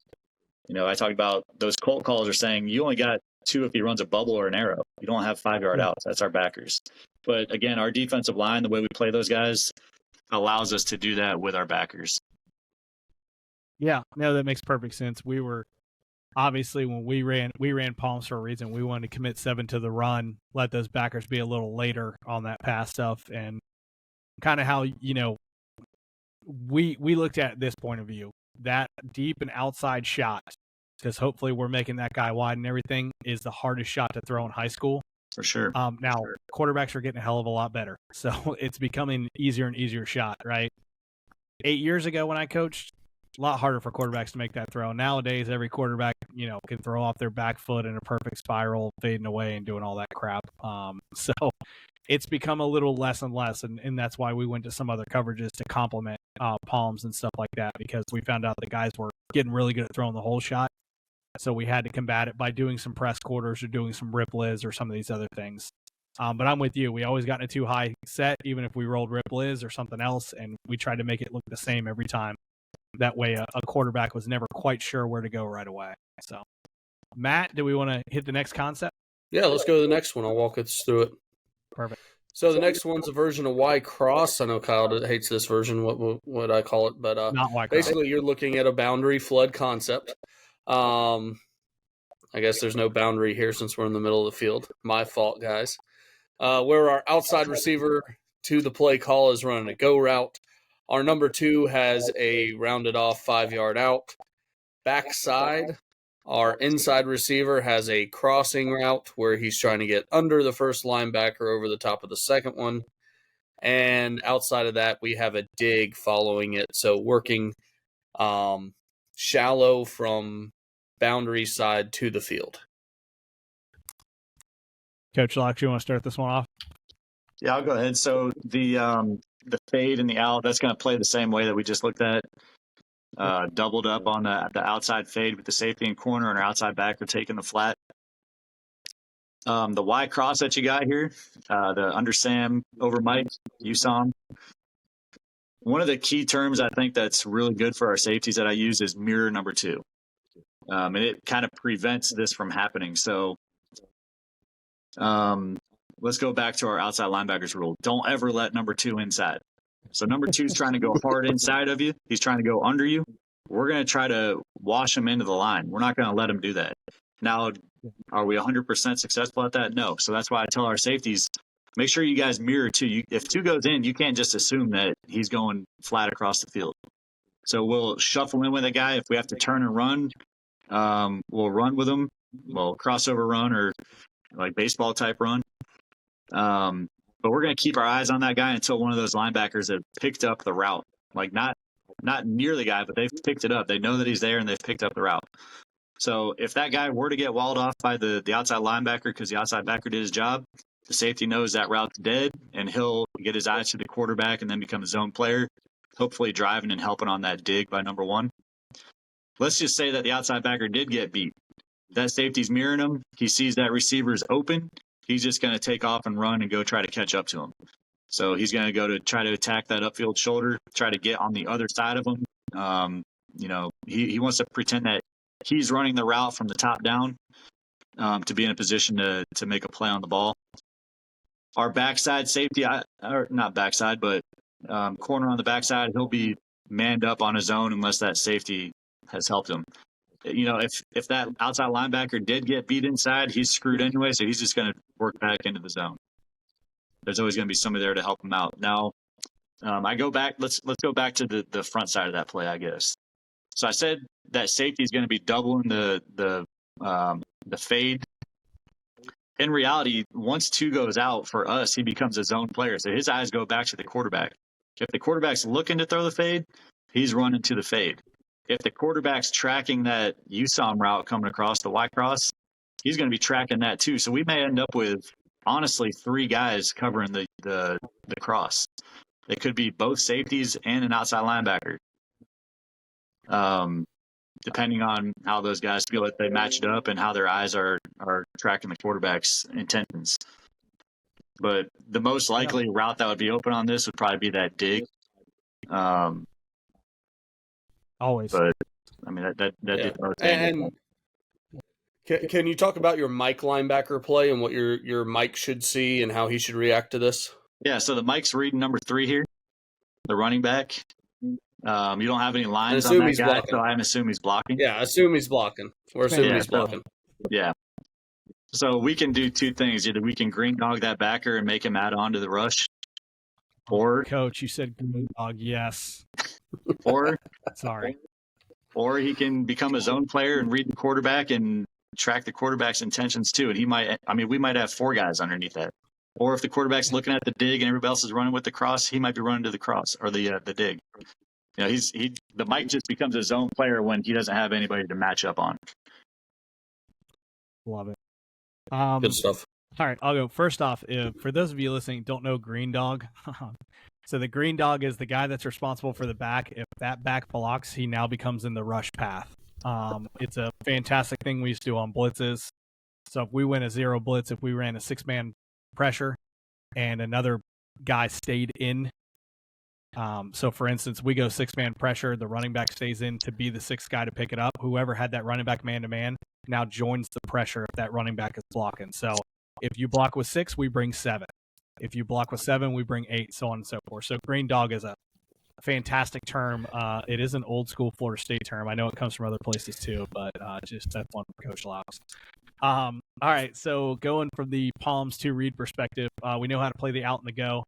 I talked about those Colt calls are saying you only got 2 if he runs a bubble or an arrow. You don't have 5-yard outs. That's our backers. But again, our defensive line, the way we play those guys, allows us to do that with our backers. Yeah, no, that makes perfect sense. We were obviously when we ran palms for a reason. We wanted to commit 7 to the run, let those backers be a little later on that pass stuff, and kind of how we looked at this point of view. That deep and outside shot, because hopefully we're making that guy wide and everything, is the hardest shot to throw in high school. For sure. Now, quarterbacks are getting a hell of a lot better, so it's becoming easier and easier shot, right? 8 years ago when I coached, a lot harder for quarterbacks to make that throw. Nowadays, every quarterback, can throw off their back foot in a perfect spiral, fading away and doing all that crap. So it's become a little less and less, and that's why we went to some other coverages to complement palms and stuff like that, because we found out the guys were getting really good at throwing the whole shot. So we had to combat it by doing some press quarters or doing some rip liz or some of these other things. But I'm with you. We always got in a too high set, even if we rolled rip liz or something else, and we tried to make it look the same every time. That way a quarterback was never quite sure where to go right away. So, Matt, do we want to hit the next concept? Yeah, let's go to the next one. I'll walk us through it. Perfect. So the next one's a version of Y cross. I know Kyle hates this version. What I call it, but Not Y cross. basically you're looking at a boundary flood concept. I guess there's no boundary here since we're in the middle of the field. My fault, guys. Where our outside receiver to the play call is running a go route. Our number 2 has a rounded off 5-yard out. Backside, our inside receiver has a crossing route where he's trying to get under the first linebacker over the top of the second one. And outside of that, we have a dig following it. So working shallow from boundary side to the field. Coach Laux, you want to start this one off? Yeah, I'll go ahead. So the fade and the out, that's going to play the same way that we just looked at. Doubled up on the outside fade with the safety and corner, and our outside backer taking the flat. The Y cross that you got here, the under Sam over Mike, you saw him. One of the key terms I think that's really good for our safeties that I use is mirror number 2. And it kind of prevents this from happening. So let's go back to our outside linebackers rule. Don't ever let number 2 inside. So number 2 is trying to go hard inside of you. He's trying to go under you. We're going to try to wash him into the line. We're not going to let him do that. Now, are we 100% successful at that? No. So that's why I tell our safeties, make sure you guys mirror 2. If 2 goes in, you can't just assume that he's going flat across the field. So we'll shuffle in with a guy. If we have to turn and run, we'll run with him. We'll crossover run or like baseball type run. But we're going to keep our eyes on that guy until one of those linebackers have picked up the route. Like not near the guy, but they've picked it up. They know that he's there and they've picked up the route. So if that guy were to get walled off by the outside linebacker because the outside backer did his job, the safety knows that route's dead and he'll get his eyes to the quarterback and then become a zone player, hopefully driving and helping on that dig by number 1. Let's just say that the outside backer did get beat. That safety's mirroring him. He sees that receiver's open. He's just going to take off and run and go try to catch up to him. So he's going to go to try to attack that upfield shoulder, try to get on the other side of him. He wants to pretend that he's running the route from the top down to be in a position to make a play on the ball. Our backside safety, or not backside, but corner on the backside, he'll be manned up on his own unless that safety has helped him. If that outside linebacker did get beat inside, he's screwed anyway, so he's just going to work back into the zone. There's always going to be somebody there to help him out. Now, I go back. Let's go back to the front side of that play, I guess. So I said that safety is going to be doubling the fade. In reality, once 2 goes out for us, he becomes a zone player. So his eyes go back to the quarterback. If the quarterback's looking to throw the fade, he's running to the fade. If the quarterback's tracking that USOM route coming across the Y cross, he's going to be tracking that too. So we may end up with, honestly, 3 guys covering the cross. It could be both safeties and an outside linebacker, depending on how those guys feel if they matched up and how their eyes are tracking the quarterback's intentions. But the most likely route that would be open on this would probably be that dig. Always. But I mean that did both. And can you talk about your Mike linebacker play and what your Mike should see and how he should react to this? Yeah, so the Mike's reading number 3 here, the running back. You don't have any lines on that guy, blocking. So I assume he's blocking. Yeah, assume he's blocking. We're assuming he's blocking. Yeah. So we can do 2 things. Either we can green dog that backer and make him add on to the rush, or Coach, you said green dog, yes. Or sorry. Or he can become a zone player and read the quarterback and track the quarterback's intentions too. And we might have 4 guys underneath that. Or if the quarterback's looking at the dig and everybody else is running with the cross, he might be running to the cross or the dig. The Mike just becomes a zone player when he doesn't have anybody to match up on. Love it. Good stuff. All right, I'll go. First off, for those of you listening don't know green dog, so the green dog is the guy that's responsible for the back. If that back blocks, he now becomes in the rush path. It's a fantastic thing we used to do on blitzes. So if we win a 0 blitz, if we ran a 6-man pressure and another guy stayed in, so for instance, we go 6-man pressure, the running back stays in to be the 6th guy to pick it up. Whoever had that running back man-to-man now joins the pressure if that running back is blocking. So if you block with 6, we bring 7. If you block with 7, we bring 8, so on and so forth. So green dog is a fantastic term. It is an old school Florida State term. I know it comes from other places too, but just that's one from Coach Laux. All right, so going from the Palms to read perspective, we know how to play the out and the go.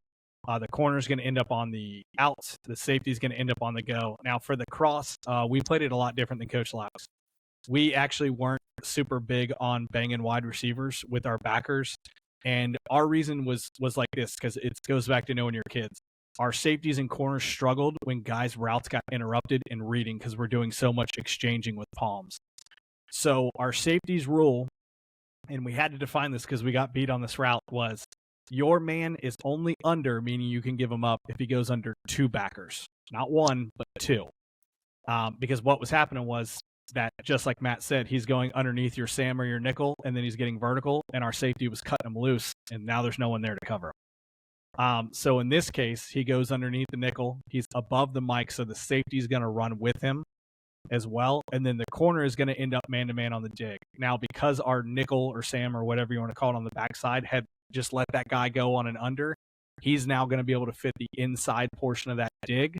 The corner is going to end up on the out. The safety is going to end up on the go. Now for the cross, we played it a lot different than Coach Laux. We actually weren't super big on banging wide receivers with our backers. And our reason was like this, because it goes back to knowing your kids. Our safeties and corners struggled when guys' routes got interrupted in reading because we're doing so much exchanging with palms. So our safeties rule, and we had to define this because we got beat on this route, was your man is only under, meaning you can give him up if he goes under 2 backers. Not 1, but 2. Because what was happening was that, just like Matt said, he's going underneath your Sam or your nickel, and then he's getting vertical, and our safety was cutting him loose, and now there's no one there to cover him. So in this case, he goes underneath the nickel. He's above the mic, so the safety's going to run with him as well, and then the corner is going to end up man-to-man on the dig. Now, because our nickel or Sam or whatever you want to call it on the backside had just let that guy go on an under, he's now going to be able to fit the inside portion of that dig.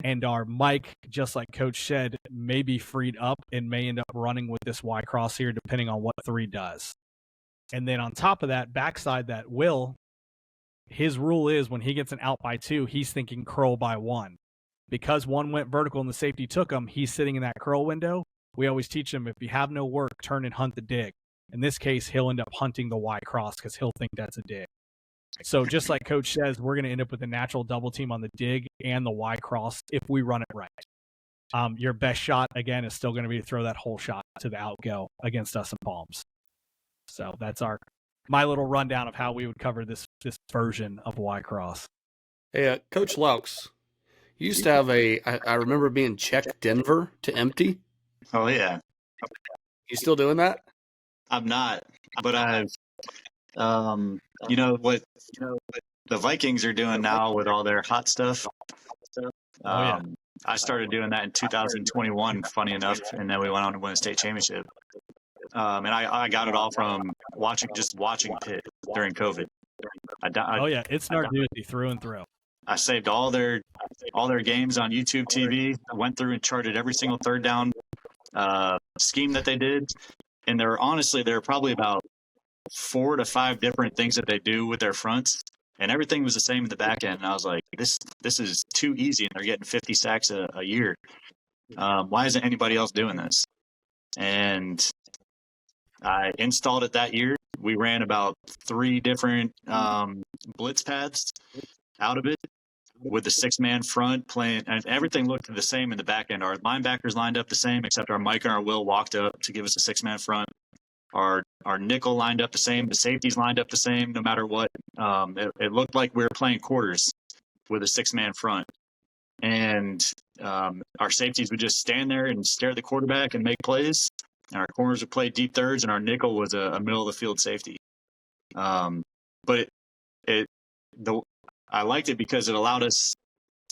And our Mike, just like Coach said, may be freed up and may end up running with this Y cross here, depending on what 3 does. And then on top of that, backside that Will, his rule is when he gets an out by 2, he's thinking curl by 1. Because 1 went vertical and the safety took him, he's sitting in that curl window. We always teach him, if you have no work, turn and hunt the dig. In this case, he'll end up hunting the Y cross because he'll think that's a dig. So just like Coach says, we're going to end up with a natural double team on the dig and the Y cross if we run it right. Your best shot, again, is still going to be to throw that whole shot to the outgo against us in palms. So that's my little rundown of how we would cover this version of Y cross. Hey, Coach Laux, you used to have I remember being check Denver to empty. Oh, yeah. You still doing that? I'm not, but I've, you know what the Vikings are doing now with all their hot stuff. I started doing that in 2021, funny enough, and then we went on to win a state championship. And I got it all from watching Pitt during COVID. It's Narduzzi through and through. I saved all their games on YouTube TV. I went through and charted every single third down scheme that they did. And there are probably about 4 to 5 different things that they do with their fronts, and everything was the same in the back end. And I was like, this is too easy, and they're getting 50 sacks a year. Why isn't anybody else doing this? And I installed it that year. We ran about 3 different blitz paths out of it with the 6-man front playing, and everything looked the same in the back end. Our linebackers lined up the same, except our Mike and our Will walked up to give us a 6-man front. Our nickel lined up the same. The safeties lined up the same, no matter what. It looked like we were playing quarters with a 6-man front. And our safeties would just stand there and stare at the quarterback and make plays. And our corners would play deep thirds, and our nickel was a middle-of-the-field safety. But I liked it because it allowed us,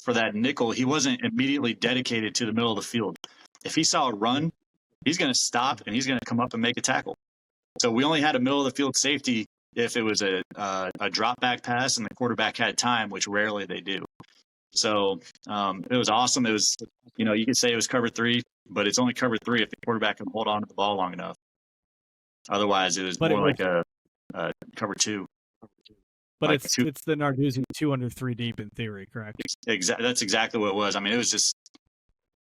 for that nickel, he wasn't immediately dedicated to the middle of the field. If he saw a run, he's going to stop, and he's going to come up and make a tackle. So we only had a middle-of-the-field safety if it was a drop-back pass and the quarterback had time, which rarely they do. So it was awesome. It was, you could say it was cover 3, but it's only cover 3 if the quarterback can hold on to the ball long enough. Otherwise, it was like a cover 2. But like it's the Narduzzi 2 under 3 deep in theory, correct? That's exactly what it was. I mean, it was just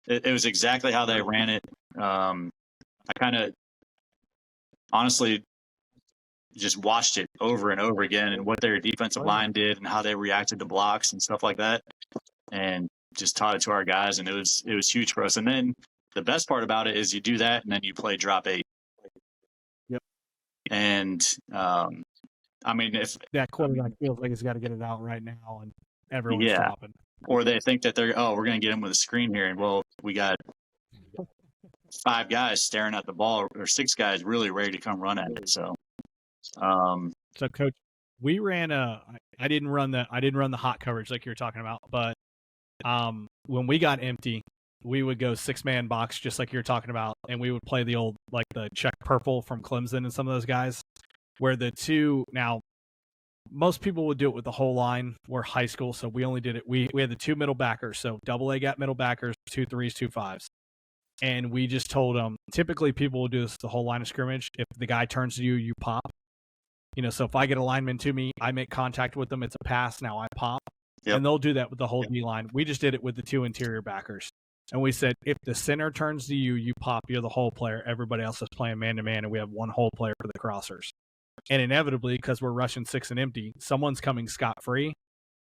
it was exactly how they ran it. I kind of honestly just watched it over and over again, and what their defensive line did and how they reacted to blocks and stuff like that, and just taught it to our guys, and it was huge for us. And then the best part about it is you do that, and then you play drop 8. Yep. And I mean, if that quarterback feels like he's got to get it out right now, and everyone's stopping, or they think that we're going to get him with a screen here, and well, we got 5 guys staring at the ball or 6 guys really ready to come run at it. So, So coach, we ran I didn't run the hot coverage like you were talking about, but when we got empty, we would go 6-man box just like you're talking about, and we would play the old like the check purple from Clemson and some of those guys, where the two now. Most people would do it with the whole line. We're high school, so we only did it. We had the 2 middle backers, so double A gap middle backers, 2 3s, 2 5s. And we just told them, typically people will do this the whole line of scrimmage. If the guy turns to you, you pop. So if I get a lineman to me, I make contact with them. It's a pass. Now I pop. Yep. And they'll do that with the whole D line. We just did it with the 2 interior backers. And we said, if the center turns to you, you pop. You're the hole player. Everybody else is playing man-to-man, and we have one hole player for the crossers. And inevitably, because we're rushing 6 and empty, someone's coming scot-free.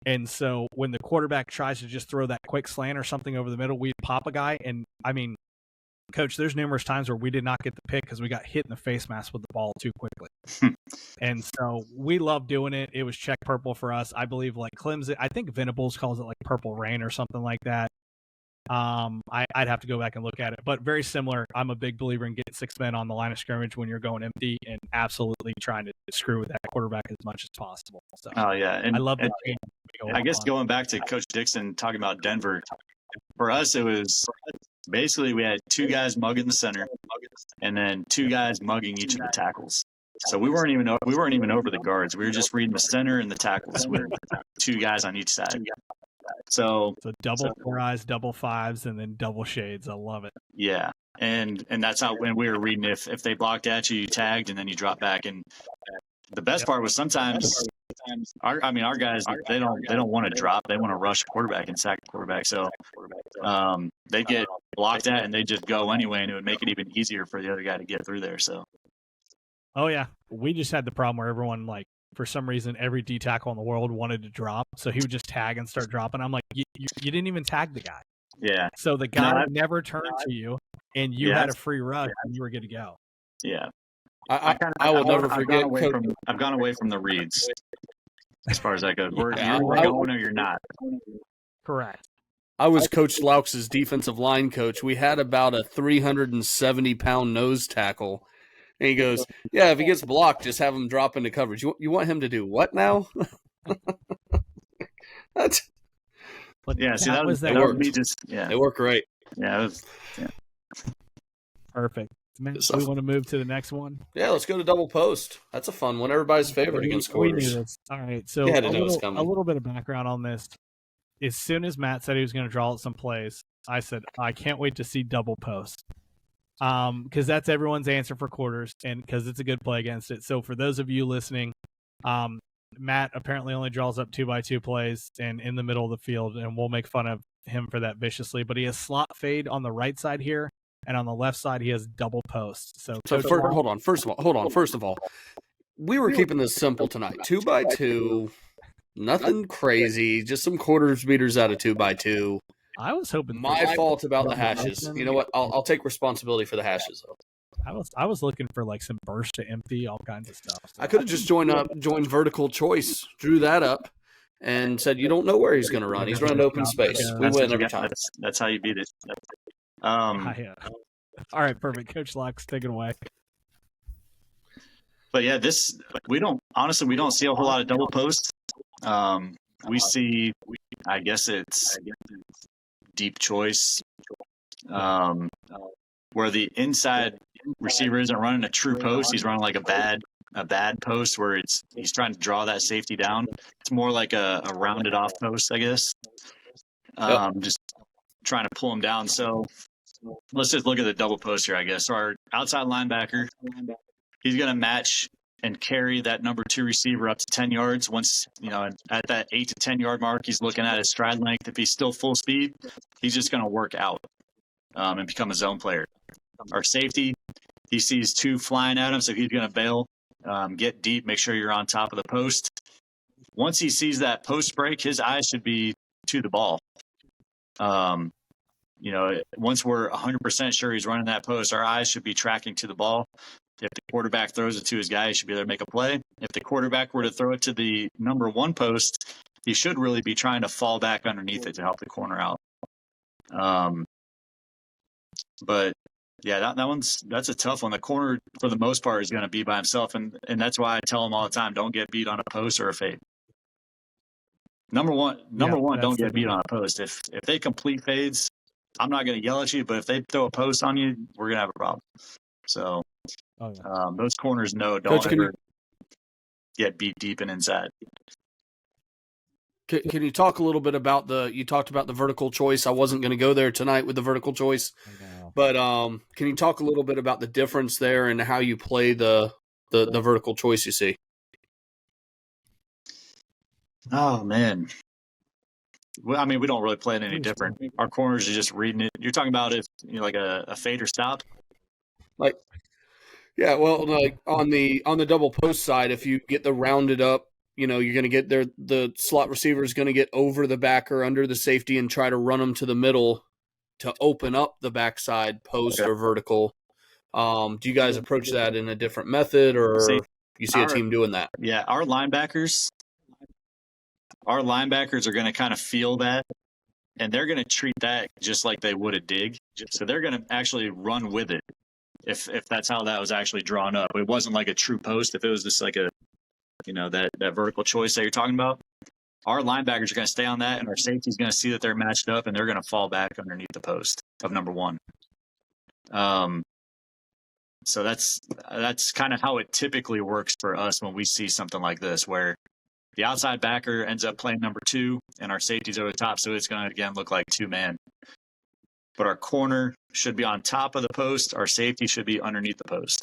And so when the quarterback tries to just throw that quick slant or something over the middle, we pop a guy. And, I mean, Coach, there's numerous times where we did not get the pick because we got hit in the face mask with the ball too quickly. And so we love doing it. It was check purple for us. I believe like Clemson, I think Venables calls it like purple rain or something like that. I'd have to go back and look at it, but very similar. I'm a big believer in getting 6 men on the line of scrimmage when you're going empty and absolutely trying to screw with that quarterback as much as possible. So, oh yeah, and I love that. I guess going back to Coach Dixon talking about Denver, for us it was basically we had 2 guys mugging the center, and then 2 guys mugging each of the tackles. So we weren't even over the guards. We were just reading the center and the tackles with 2 guys on each side. So double 4 eyes, double 5s, and then double shades. I love it. Yeah, and that's how when we were reading, if they blocked at you, you tagged, and then you drop back. And the best part was sometimes our guys they don't want to drop, they want to rush a quarterback and sack a quarterback. So they get blocked at and they just go anyway, and it would make it even easier for the other guy to get through there. So. Oh yeah, we just had the problem where everyone for some reason, every D tackle in the world wanted to drop. So he would just tag and start dropping. I'm like, you didn't even tag the guy. Yeah. So the guy never turned to you, and you had a free rush, and you were good to go. Yeah. I will never forget. I've gone away from the reads as far as that goes. You're going or you're not. Correct. I was Coach Loucks' defensive line coach. We had about a 370-pound nose tackle. And he goes, yeah, if he gets blocked, just have him drop into coverage. You want him to do what now? It worked great. Yeah, perfect. Man, we want to move to the next one. Yeah, let's go to double post. That's a fun one. Everybody's favorite against quarters. All right, so a little bit of background on this. As soon as Matt said he was going to draw out some plays, I said, I can't wait to see double post. Because that's everyone's answer for quarters, and because it's a good play against it. So for those of you listening, Matt apparently only draws up 2x2 plays and in the middle of the field, and we'll make fun of him for that viciously. But he has slot fade on the right side here, and on the left side he has double post. So hold on. First of all, we were keeping this simple tonight. 2x2, nothing crazy, just some quarters beaters out of 2x2. I was hoping my fault about the hashes. You know what? I'll take responsibility for the hashes though. I was looking for some burst to empty, all kinds of stuff. So I could have just joined vertical choice, drew that up, and said you don't know where he's going to run. He's running open space. We win every time. That's how you beat it. All right, perfect. Coach Laux, take it away. But yeah, we don't see a whole lot of double posts. We see, I guess it's deep choice, where the inside receiver isn't running a true post. He's running like a bad post where he's trying to draw that safety down. It's more like a rounded off post, I guess. Just trying to pull him down. So let's just look at the double post here, I guess. So our outside linebacker, he's going to match and carry that number 2 receiver up to 10 yards. Once, at that 8 to 10 yard mark, he's looking at his stride length. If he's still full speed, he's just going to work out and become a zone player. Our safety, he sees 2 flying at him, so he's going to bail, get deep, make sure you're on top of the post. Once he sees that post break, his eyes should be to the ball. Once we're 100% sure he's running that post, our eyes should be tracking to the ball. If the quarterback throws it to his guy, he should be able to make a play. If the quarterback were to throw it to the number 1 post, he should really be trying to fall back underneath it to help the corner out. But Yeah, that's a tough one. The corner, for the most part, is going to be by himself, and that's why I tell them all the time: don't get beat on a post or a fade. Number one, don't get beat on a post. If they complete fades, I'm not going to yell at you, but if they throw a post on you, we're going to have a problem. So those corners don't Coach, ever get beat deep and inside. Can you talk a little bit about you talked about the vertical choice? I wasn't going to go there tonight with the vertical choice, but can you talk a little bit about the difference there and how you play the vertical choice you see? Oh, man. Well, I mean, we don't really play it any different. Our corners are just reading it. You're talking about if like a fade or stop? Like, yeah, well, like on the double post side, if you get the rounded up, you're going to get the slot receiver is going to get over the backer under the safety and try to run them to the middle to open up the backside post or vertical. Do you guys approach that in a different method, or you see a team doing that? Yeah, our linebackers are going to kind of feel that, and they're going to treat that just like they would a dig. So they're going to actually run with it if that's how that was actually drawn up. It wasn't like a true post. If it was just like a that vertical choice that you're talking about, our linebackers are going to stay on that, and our safety is going to see that they're matched up, and they're going to fall back underneath the post of number one. So that's kind of how it typically works for us when we see something like this, where the outside backer ends up playing number two, and our safety's over the top, so it's going to, again, look like two-man. But our corner should be on top of the post. Our safety should be underneath the post.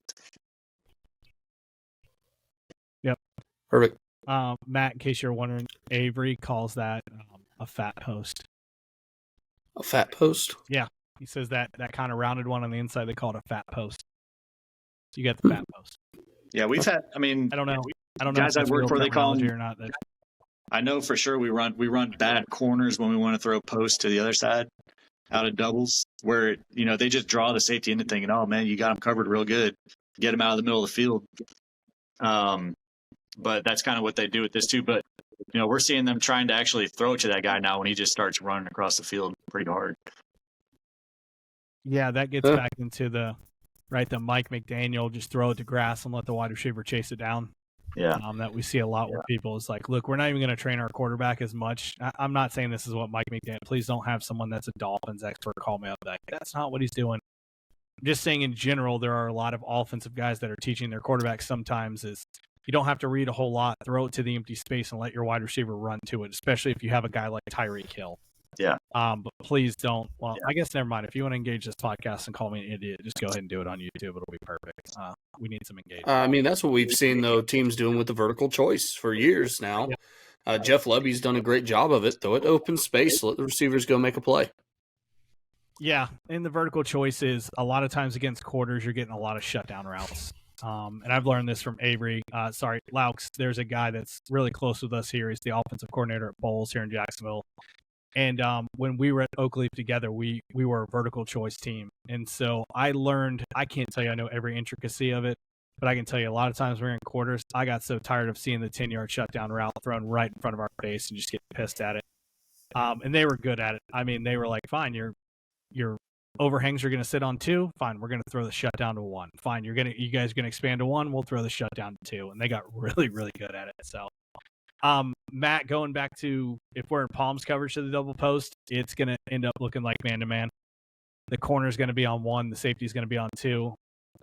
Yep. Perfect. Matt, in case you're wondering, Avery calls that a fat post. A fat post? Yeah. He says that kind of rounded one on the inside, they call it a fat post. So you got the fat post. Yeah, we've had, I don't know. Guys I work for, they call them, or not. I know for sure we run bad corners when we want to throw posts to the other side out of doubles, where, they just draw the safety into thinking, oh, man, you got them covered real good. Get them out of the middle of the field. But that's kind of what they do with this too. But, we're seeing them trying to actually throw it to that guy now when he just starts running across the field pretty hard. Yeah, that gets back into the Mike McDaniel, just throw it to grass and let the wide receiver chase it down. Yeah. That we see a lot with people. It's like, look, we're not even going to train our quarterback as much. I'm not saying this is what Mike McDaniel, please don't have someone that's a Dolphins expert call me up. That's not what he's doing. I'm just saying in general, there are a lot of offensive guys that are teaching their quarterbacks sometimes is you don't have to read a whole lot, throw it to the empty space and let your wide receiver run to it, especially if you have a guy like Tyreek Hill. Yeah. But please don't. Well, I guess never mind. If you want to engage this podcast and call me an idiot, just go ahead and do it on YouTube. It'll be perfect. We need some engagement. That's what we've seen, though, teams doing with the vertical choice for years now. Yeah. Jeff Lebby's done a great job of it. Throw it to open space. Let the receivers go make a play. Yeah, and the vertical choice is a lot of times against quarters, you're getting a lot of shutdown routes. And I've learned this from Avery. Laux. There's a guy that's really close with us here. He's the offensive coordinator at Bowles here in Jacksonville. And when we were at Oakleaf together, we were a vertical choice team. And so I learned, I can't tell you I know every intricacy of it, but I can tell you a lot of times we're in quarters, I got so tired of seeing the 10-yard shutdown route thrown right in front of our face and just get pissed at it. And they were good at it. I mean, they were like, fine, your overhangs are going to sit on 2. Fine, we're going to throw the shutdown to 1. Fine, you guys are going to expand to 1. We'll throw the shutdown to 2. And they got really, really good at it. So. Matt, going back to if we're in palms coverage to the double post, it's going to end up looking like man-to-man. The corner is going to be on 1. The safety is going to be on 2.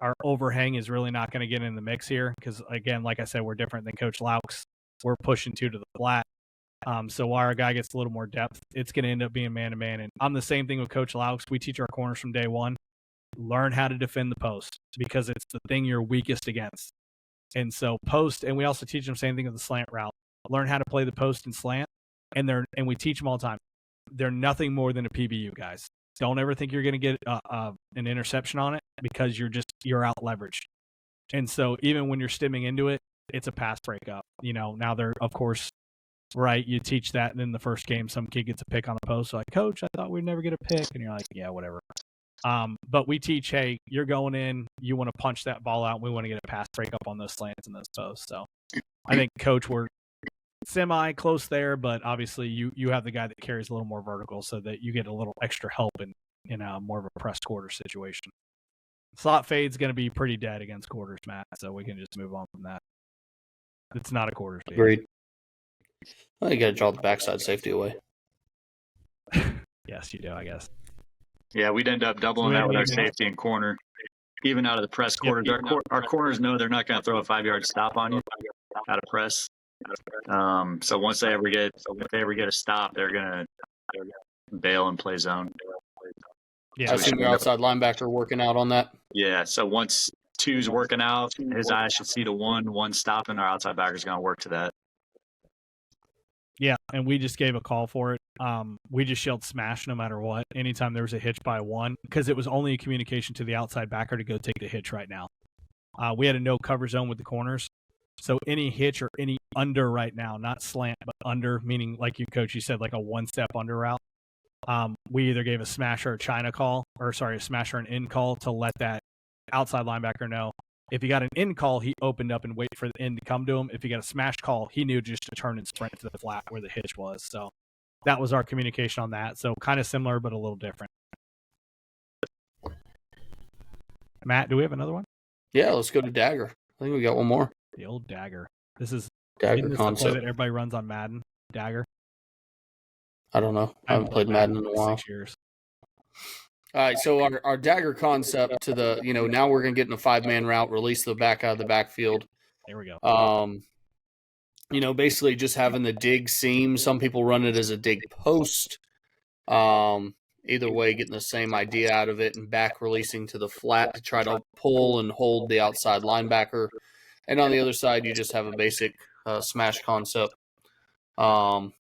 Our overhang is really not going to get in the mix here because, again, like I said, we're different than Coach Laux. We're pushing 2 to the flat. So while our guy gets a little more depth, it's going to end up being man-to-man. And I'm the same thing with Coach Laux. We teach our corners from day one. Learn how to defend the post because it's the thing you're weakest against. And so post, and we also teach them the same thing with the slant route. Learn how to play the post and slant, and we teach them all the time. They're nothing more than a PBU, guys. Don't ever think you're going to get an interception on it because you're out leveraged. And so even when you're stimming into it, it's a pass breakup. Now they're, of course, right, you teach that, and then the first game, some kid gets a pick on a post. So like, Coach, I thought we'd never get a pick. And you're like, yeah, whatever. But we teach, hey, you're going in, you want to punch that ball out, and we want to get a pass breakup on those slants and those posts. So I think, Coach, we're semi close there, but obviously you have the guy that carries a little more vertical so that you get a little extra help in a more of a pressed quarter situation. Slot fade's going to be pretty dead against quarters, Matt, so we can just move on from that. It's not a quarter fade. Agreed. Well, you got to draw the backside safety away. Yes, you do, I guess. Yeah, we'd end up doubling that with our safety and corner. Even out of the press quarters, our corners know they're not going to throw a 5-yard stop on you out of press. So once they ever get a stop, they're going to bail and play zone. Yeah, I assume your outside linebacker working out on that. Yeah, so once 2's working out, his eyes should see the 1 stopping. Our outside backer's going to work to that. Yeah, and we just gave a call for it. We just yelled smash no matter what, anytime there was a hitch by 1, because it was only a communication to the outside backer to go take the hitch right now. We had a no cover zone with the corners, so any hitch or any under right now, not slant, but under, meaning like you, Coach, you said like a 1-step under route. We either gave a smash or a China call, a smash or an in call to let that outside linebacker know. If he got an in call, he opened up and wait for the in to come to him. If he got a smash call, he knew just to turn and sprint to the flat where the hitch was. So that was our communication on that. So kind of similar, but a little different. Matt, do we have another one? Yeah, let's go to Dagger. I think we got one more. The old Dagger. This is Dagger the Concept play that everybody runs on Madden. Dagger. I don't know. I haven't played Madden in a while. 6 years. All right, so our Dagger Concept to the, now we're going to get in a 5-man route, release the back out of the backfield. There we go. Basically just having the dig seam. Some people run it as a dig post. Either way, getting the same idea out of it and back releasing to the flat to try to pull and hold the outside linebacker. And on the other side, you just have a basic smash concept. So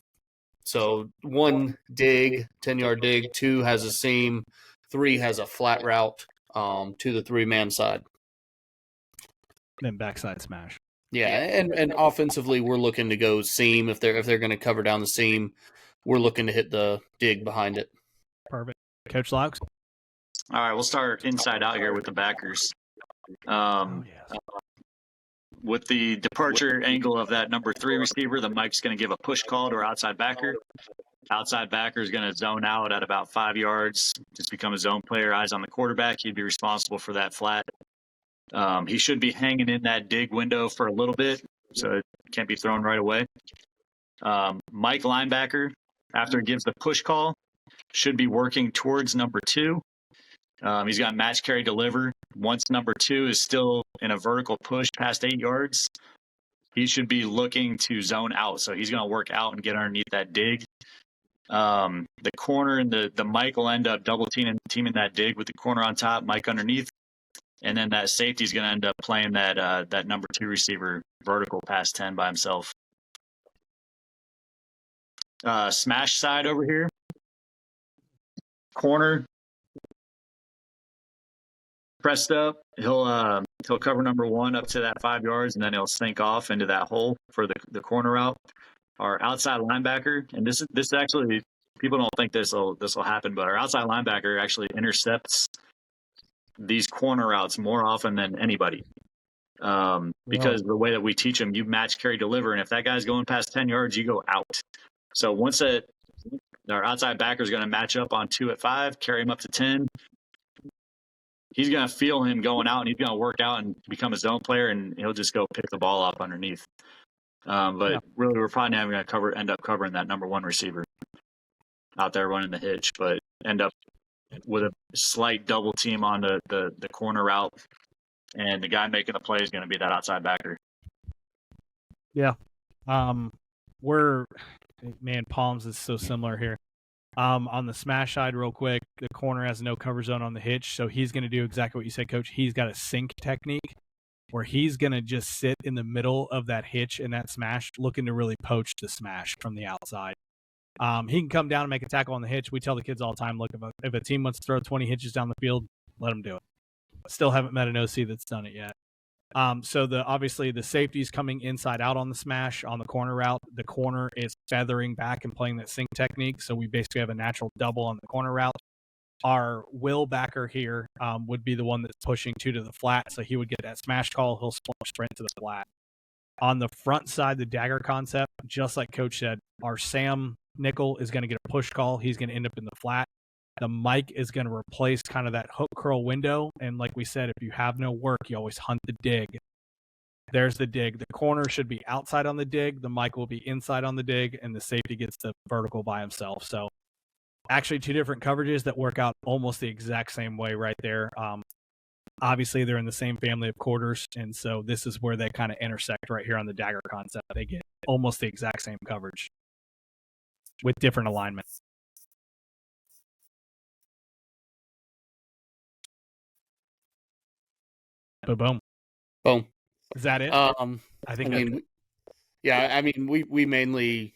1 dig, 10-yard dig, 2 has a seam, 3 has a flat route to the 3-man side. Then backside smash. Yeah, and offensively, we're looking to go seam. If they're going to cover down the seam, we're looking to hit the dig behind it. Perfect. Coach Laux? All right, we'll start inside out here with the backers. With the departure angle of that number 3 receiver, the Mike's going to give a push call to our outside backer. Outside backer is going to zone out at about 5 yards, just become a zone player, eyes on the quarterback. He'd be responsible for that flat. He should be hanging in that dig window for a little bit, so it can't be thrown right away. Mike linebacker, after he gives the push call, should be working towards number 2. He's got match, carry, deliver. Once number 2 is still in a vertical push past 8 yards, he should be looking to zone out. So he's going to work out and get underneath that dig. The corner and the Mike will end up double teaming that dig with the corner on top, Mike underneath. And then that safety is going to end up playing that number 2 receiver vertical past 10 by himself. Smash side over here. Corner pressed up. He'll cover number 1 up to that 5 yards, and then he'll sink off into that hole for the corner route. Our outside linebacker, and this actually, people don't think this will happen, but our outside linebacker actually intercepts these corner routes more often than anybody. Because the way that we teach them, you match, carry, deliver, and if that guy's going past 10 yards, you go out. So once our outside backer is going to match up on 2 at 5, carry him up to 10. He's going to feel him going out, and he's going to work out and become a zone player, and he'll just go pick the ball up underneath. Really, we're probably not going to end up covering that number 1 receiver out there running the hitch, but end up with a slight double team on the corner route, and the guy making the play is going to be that outside backer. Yeah. Palms is so similar here. On the smash side, real quick, the corner has no cover zone on the hitch, so he's going to do exactly what you said, Coach. He's got a sink technique where he's going to just sit in the middle of that hitch and that smash, looking to really poach the smash from the outside. He can come down and make a tackle on the hitch. We tell the kids all the time, look, if a team wants to throw 20 hitches down the field, let them do it. Still haven't met an OC that's done it yet. So obviously the safety's coming inside out on the smash on the corner route. The corner is feathering back and playing that sink technique. So we basically have a natural double on the corner route. Our will backer here would be the one that's pushing 2 to the flat. So he would get that smash call. He'll sprint to the flat. On the front side, the Dagger Concept, just like Coach said, our Sam nickel is going to get a push call. He's going to end up in the flat. The mic is going to replace kind of that hook curl window. And like we said, if you have no work, you always hunt the dig. There's the dig. The corner should be outside on the dig. The mic will be inside on the dig, and the safety gets the vertical by himself. So actually 2 different coverages that work out almost the exact same way right there. Obviously, they're in the same family of quarters, and so this is where they kind of intersect right here on the Dagger Concept. They get almost the exact same coverage with different alignments. Boom. Boom. Is that it? I think. We mainly,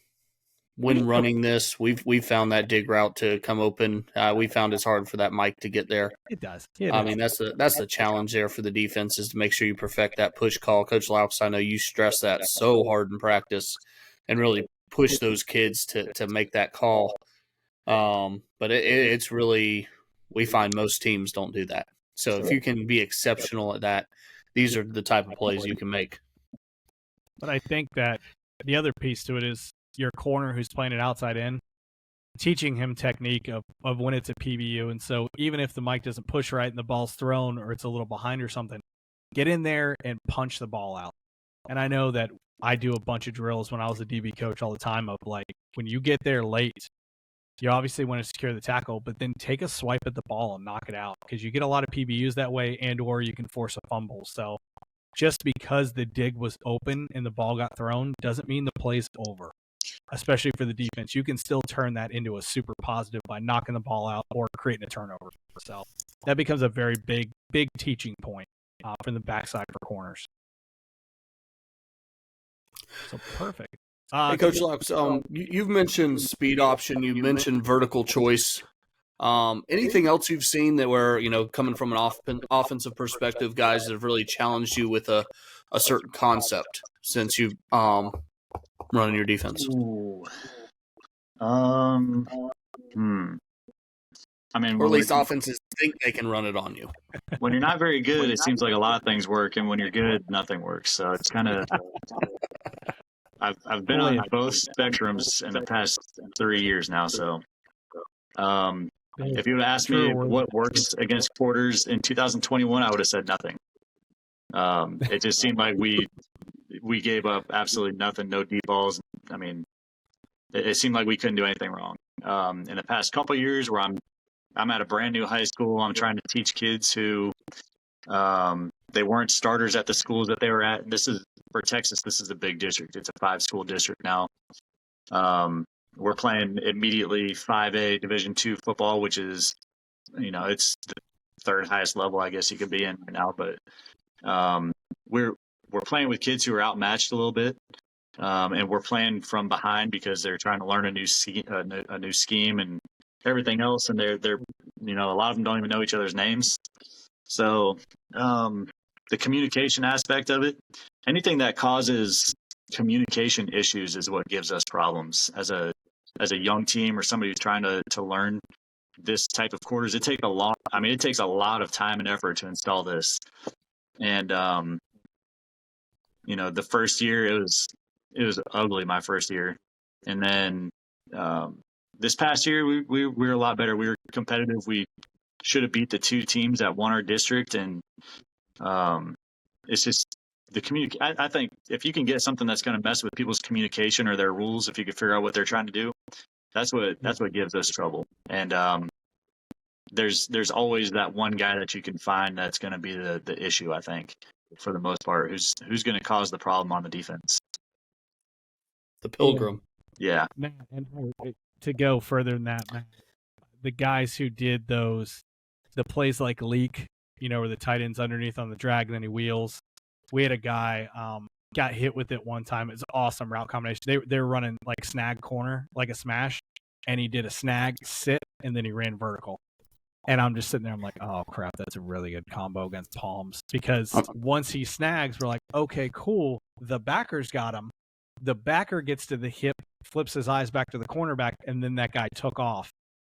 when running this, we've found that dig route to come open. We found it's hard for that mic to get there. It does. That's the challenge there for the defense, is to make sure you perfect that push call. Coach Laux, I know you stress that so hard in practice, and really push those kids to make that call. But it's really, we find most teams don't do that. So if you can be exceptional at that, these are the type of plays you can make. But I think that the other piece to it is your corner who's playing it outside in, teaching him technique of when it's a PBU. And so even if the mic doesn't push right and the ball's thrown or it's a little behind or something, get in there and punch the ball out. And I know that I do a bunch of drills when I was a DB coach all the time of like, when you get there late, you obviously want to secure the tackle, but then take a swipe at the ball and knock it out, because you get a lot of PBUs that way, and or you can force a fumble. So just because the dig was open and the ball got thrown doesn't mean the play's over, especially for the defense. You can still turn that into a super positive by knocking the ball out or creating a turnover. So that becomes a very big teaching point from the backside for corners. So perfect. Hey, Coach Laux, you've mentioned speed option. You mentioned vertical choice. Anything else you've seen that were, coming from an offensive perspective, guys that have really challenged you with a certain concept since you've running your defense? Ooh. I mean, or at least offenses think they can run it on you. When you're not very good, it seems like a lot of things work, and when you're good, nothing works. So it's kind of. I've been on both spectrums in the past 3 years now. So, if you would have asked me what works against quarters in 2021, I would have said nothing. It just seemed like we gave up absolutely nothing, no deep balls. I mean, it seemed like we couldn't do anything wrong. In the past couple of years, where I'm at a brand new high school, I'm trying to teach kids who they weren't starters at the schools that they were at. This is for Texas. This is a big district. It's a 5-school district now. We're playing immediately 5A Division II football, which is, it's the 3rd highest level I guess you could be in right now. But we're playing with kids who are outmatched a little bit, and we're playing from behind because they're trying to learn a new scheme and everything else. And they're a lot of them don't even know each other's names. So the communication aspect of it, anything that causes communication issues is what gives us problems as a young team or somebody who's trying to learn this type of quarters. It takes a lot of time and effort to install this. And the first year it was ugly, my first year. And then this past year we were a lot better. We were competitive. We should have beat the 2 teams that won our district, and it's just the I think if you can get something that's going to mess with people's communication or their rules, if you can figure out what they're trying to do, that's what gives us trouble. And there's always that one guy that you can find that's going to be the issue, I think, for the most part, who's going to cause the problem on the defense. The Pilgrim. Yeah. Matt, and to go further than that, Matt, the guys who did the plays like leak, where the tight end's underneath on the drag and then he wheels. We had a guy got hit with it one time. It's an awesome route combination. They were running like snag corner, like a smash, and he did a snag sit and then he ran vertical. And I'm just sitting there, I'm like, oh crap, that's a really good combo against palms. Because once he snags, we're like, okay, cool. The backer's got him. The backer gets to the hip, flips his eyes back to the cornerback, and then that guy took off.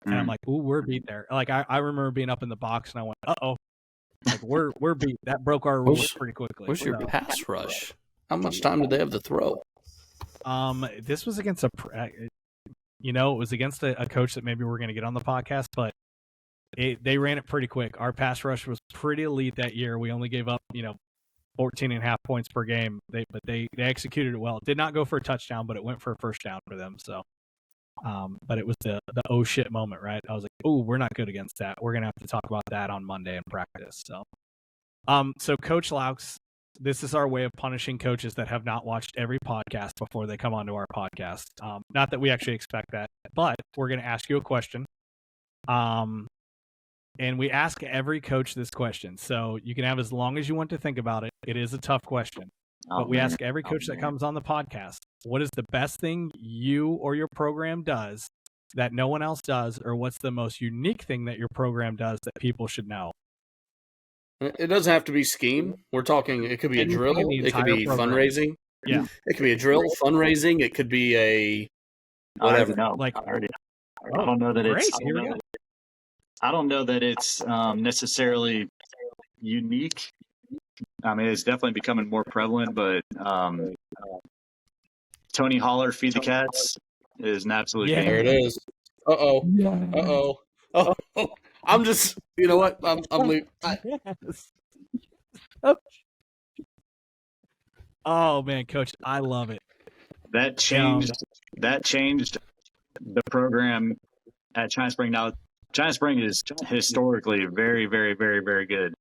And I'm like, ooh, we're beat there. Like I remember being up in the box and I went, uh-oh. Like we're beat. That broke our rules pretty quickly. What's your pass rush? How much time did they have to throw? This was against it was against a coach that maybe we're going to get on the podcast, but they ran it pretty quick. Our pass rush was pretty elite that year. We only gave up, 14.5 points per game. But they executed it well. It did not go for a touchdown, but it went for a first down for them. So, but it was the oh shit moment, right? I was like, oh, we're not good against that. We're gonna have to talk about that on Monday in practice. So, so Coach Laux, this is our way of punishing coaches that have not watched every podcast before they come onto our podcast. Not that we actually expect that, but we're gonna ask you a question. And we ask every coach this question. So you can have as long as you want to think about it. It is a tough question. But we ask every coach that comes on the podcast, what is the best thing you or your program does that no one else does? Or what's the most unique thing that your program does that people should know? It doesn't have to be scheme. We're talking, it could be a drill. It could be fundraising. Yeah. It could be a drill, fundraising. It could be a whatever. No, Like, I don't know that great. it's. Here we go. I don't know that it's necessarily unique. I mean, it's definitely becoming more prevalent, but Tony Holler, Feed the Cats is an absolute Yeah. game. There it is. Uh-oh. I'm just, you know what? I'm leaving. Yes. Oh man, Coach, I love it. That changed the program at China Spring. Now, China Spring is historically very, very, very, very good,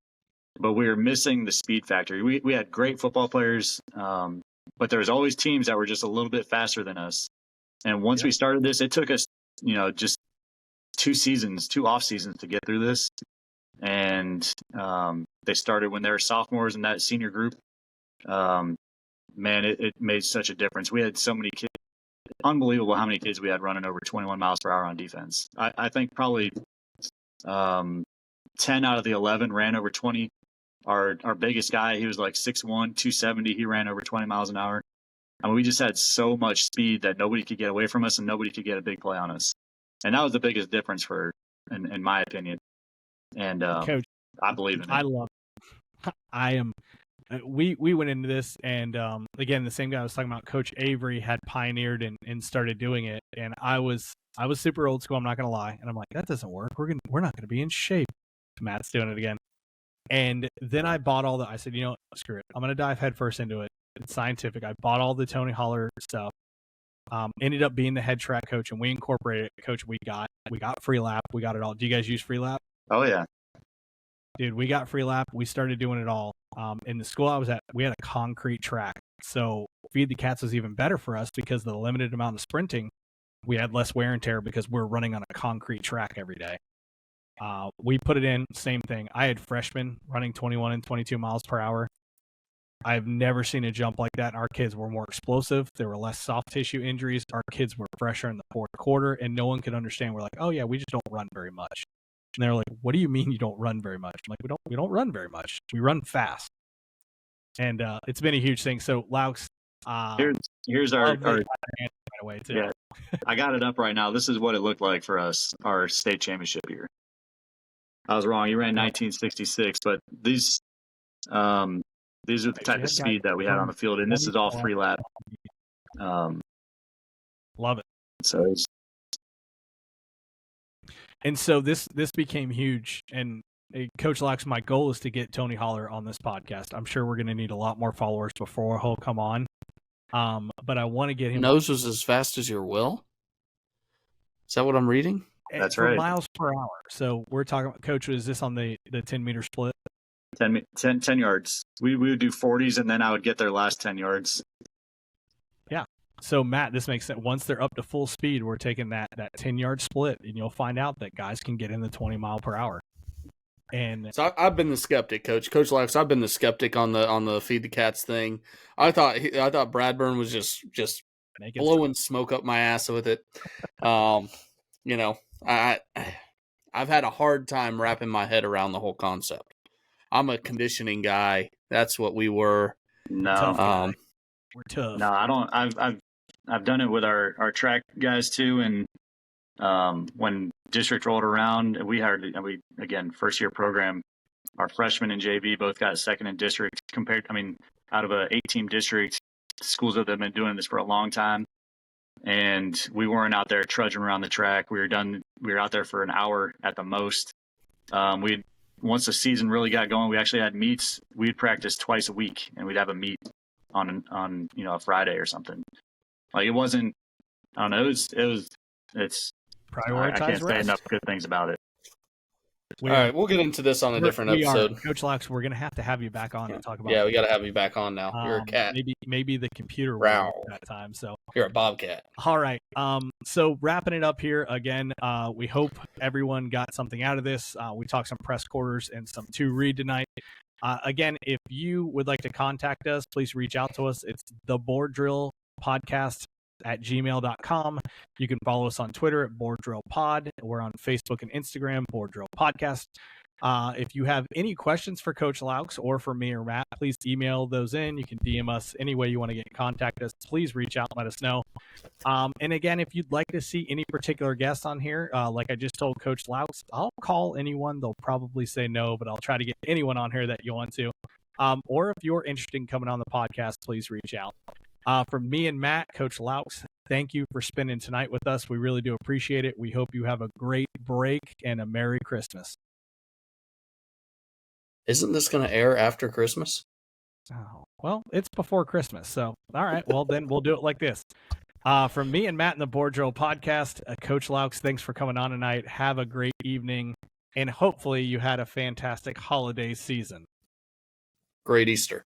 but we were missing the speed factor. We had great football players, but there was always teams that were just a little bit faster than us. And once we started this, it took us, just 2 off seasons to get through this. And they started when they were sophomores in that senior group. Man, it made such a difference. We had so many kids. Unbelievable how many kids we had running over 21 miles per hour on defense. I think probably 10 out of the 11 ran over 20. Our biggest guy, he was like 6'1", 270. He ran over 20 miles an hour. I mean, we just had so much speed that nobody could get away from us and nobody could get a big play on us. And that was the biggest difference in my opinion. And Coach, I believe in it. I love it. I am. We went into this, and again, the same guy I was talking about, Coach Avery, had pioneered and started doing it, and I was super old school. I'm not gonna lie, and I'm like, that doesn't work. We're not gonna be in shape. Matt's doing it again, and then I bought all the. I said, screw it. I'm gonna dive headfirst into it. It's scientific. I bought all the Tony Holler stuff. Ended up being the head track coach, and we incorporated it. Coach, we got free lap. We got it all. Do you guys use free lap? Oh yeah. Dude, we got free lap. We started doing it all. In the school I was at, we had a concrete track. So Feed the Cats was even better for us because of the limited amount of sprinting. We had less wear and tear because we're running on a concrete track every day. We put it in, same thing. I had freshmen running 21 and 22 miles per hour. I've never seen a jump like that. And our kids were more explosive. There were less soft tissue injuries. Our kids were fresher in the fourth quarter, and no one could understand. We're like, oh yeah, we just don't run very much. And they're like, what do you mean you don't run very much? I'm like, we don't run very much. We run fast. And it's been a huge thing. So Laux, here's our way too. Yeah, I got it up right now. This is what it looked like for us, our state championship year. I was wrong. You ran 1966, but these are the type of speed that we had on the field, and this is all free lap. Love it. So it's, and so this became huge. And Coach Laux, my goal is to get Tony Holler on this podcast. I'm sure we're going to need a lot more followers before he'll come on. But I want to get him. Nose was as fast as your will. Is that what I'm reading? That's for right. Miles per hour. So we're talking about, Coach, is this on the 10-meter split? 10 yards. We would do 40s, and then I would get their last 10 yards. Yeah. So, Matt, this makes sense. Once they're up to full speed, we're taking that 10-yard split, and you'll find out that guys can get in the 20 mile per hour. And so I've been the skeptic, Coach Laux. I've been the skeptic on the Feed the Cats thing. I thought Bradburn was just blowing smoke up my ass with it. I've had a hard time wrapping my head around the whole concept. I'm a conditioning guy. That's what we were. No, we're tough. No, I don't. I've done it with our track guys too, and when district rolled around, we again, first year program, our freshmen and JV both got second in district out of a 8-team district, schools that have been doing this for a long time. And we weren't out there trudging around the track. We were out there for an hour at the most. Once the season really got going, we actually had meets. We'd practice twice a week, and we'd have a meet on a Friday or something. Like, it wasn't. I don't know. It's Prioritize I can't say rest. enough good things about it. All right, we'll get into this on a different episode. Coach Laux, we're gonna have to have you back on to talk about. Yeah, we got to have you back on now. You're a cat. Maybe the computer will Row. at that time. So You're a bobcat. all right. So wrapping it up here again. We hope everyone got something out of this. We talked some press quarters and some 2-read tonight. Again, if you would like to contact us, please reach out to us. It's the Board Drill Podcast at gmail.com. You can follow us on Twitter at Board Drill Pod. We're on Facebook and Instagram, Board Drill Podcast. If you have any questions for Coach Laux or for me or Matt, please email those in. You can DM us any way you want to get in contact us. Please reach out and let us know. And again, if you'd like to see any particular guest on here, like I just told Coach Laux, I'll call anyone. They'll probably say no, but I'll try to get anyone on here that you want to. Or if you're interested in coming on the podcast, please reach out. From me and Matt, Coach Laux, thank you for spending tonight with us. We really do appreciate it. We hope you have a great break and a Merry Christmas. Isn't this going to air after Christmas? Oh, well, it's before Christmas. So, all right. Well, then we'll do it like this. From me and Matt in the Board Drill Podcast, Coach Laux, thanks for coming on tonight. Have a great evening. And hopefully you had a fantastic holiday season. Great Easter.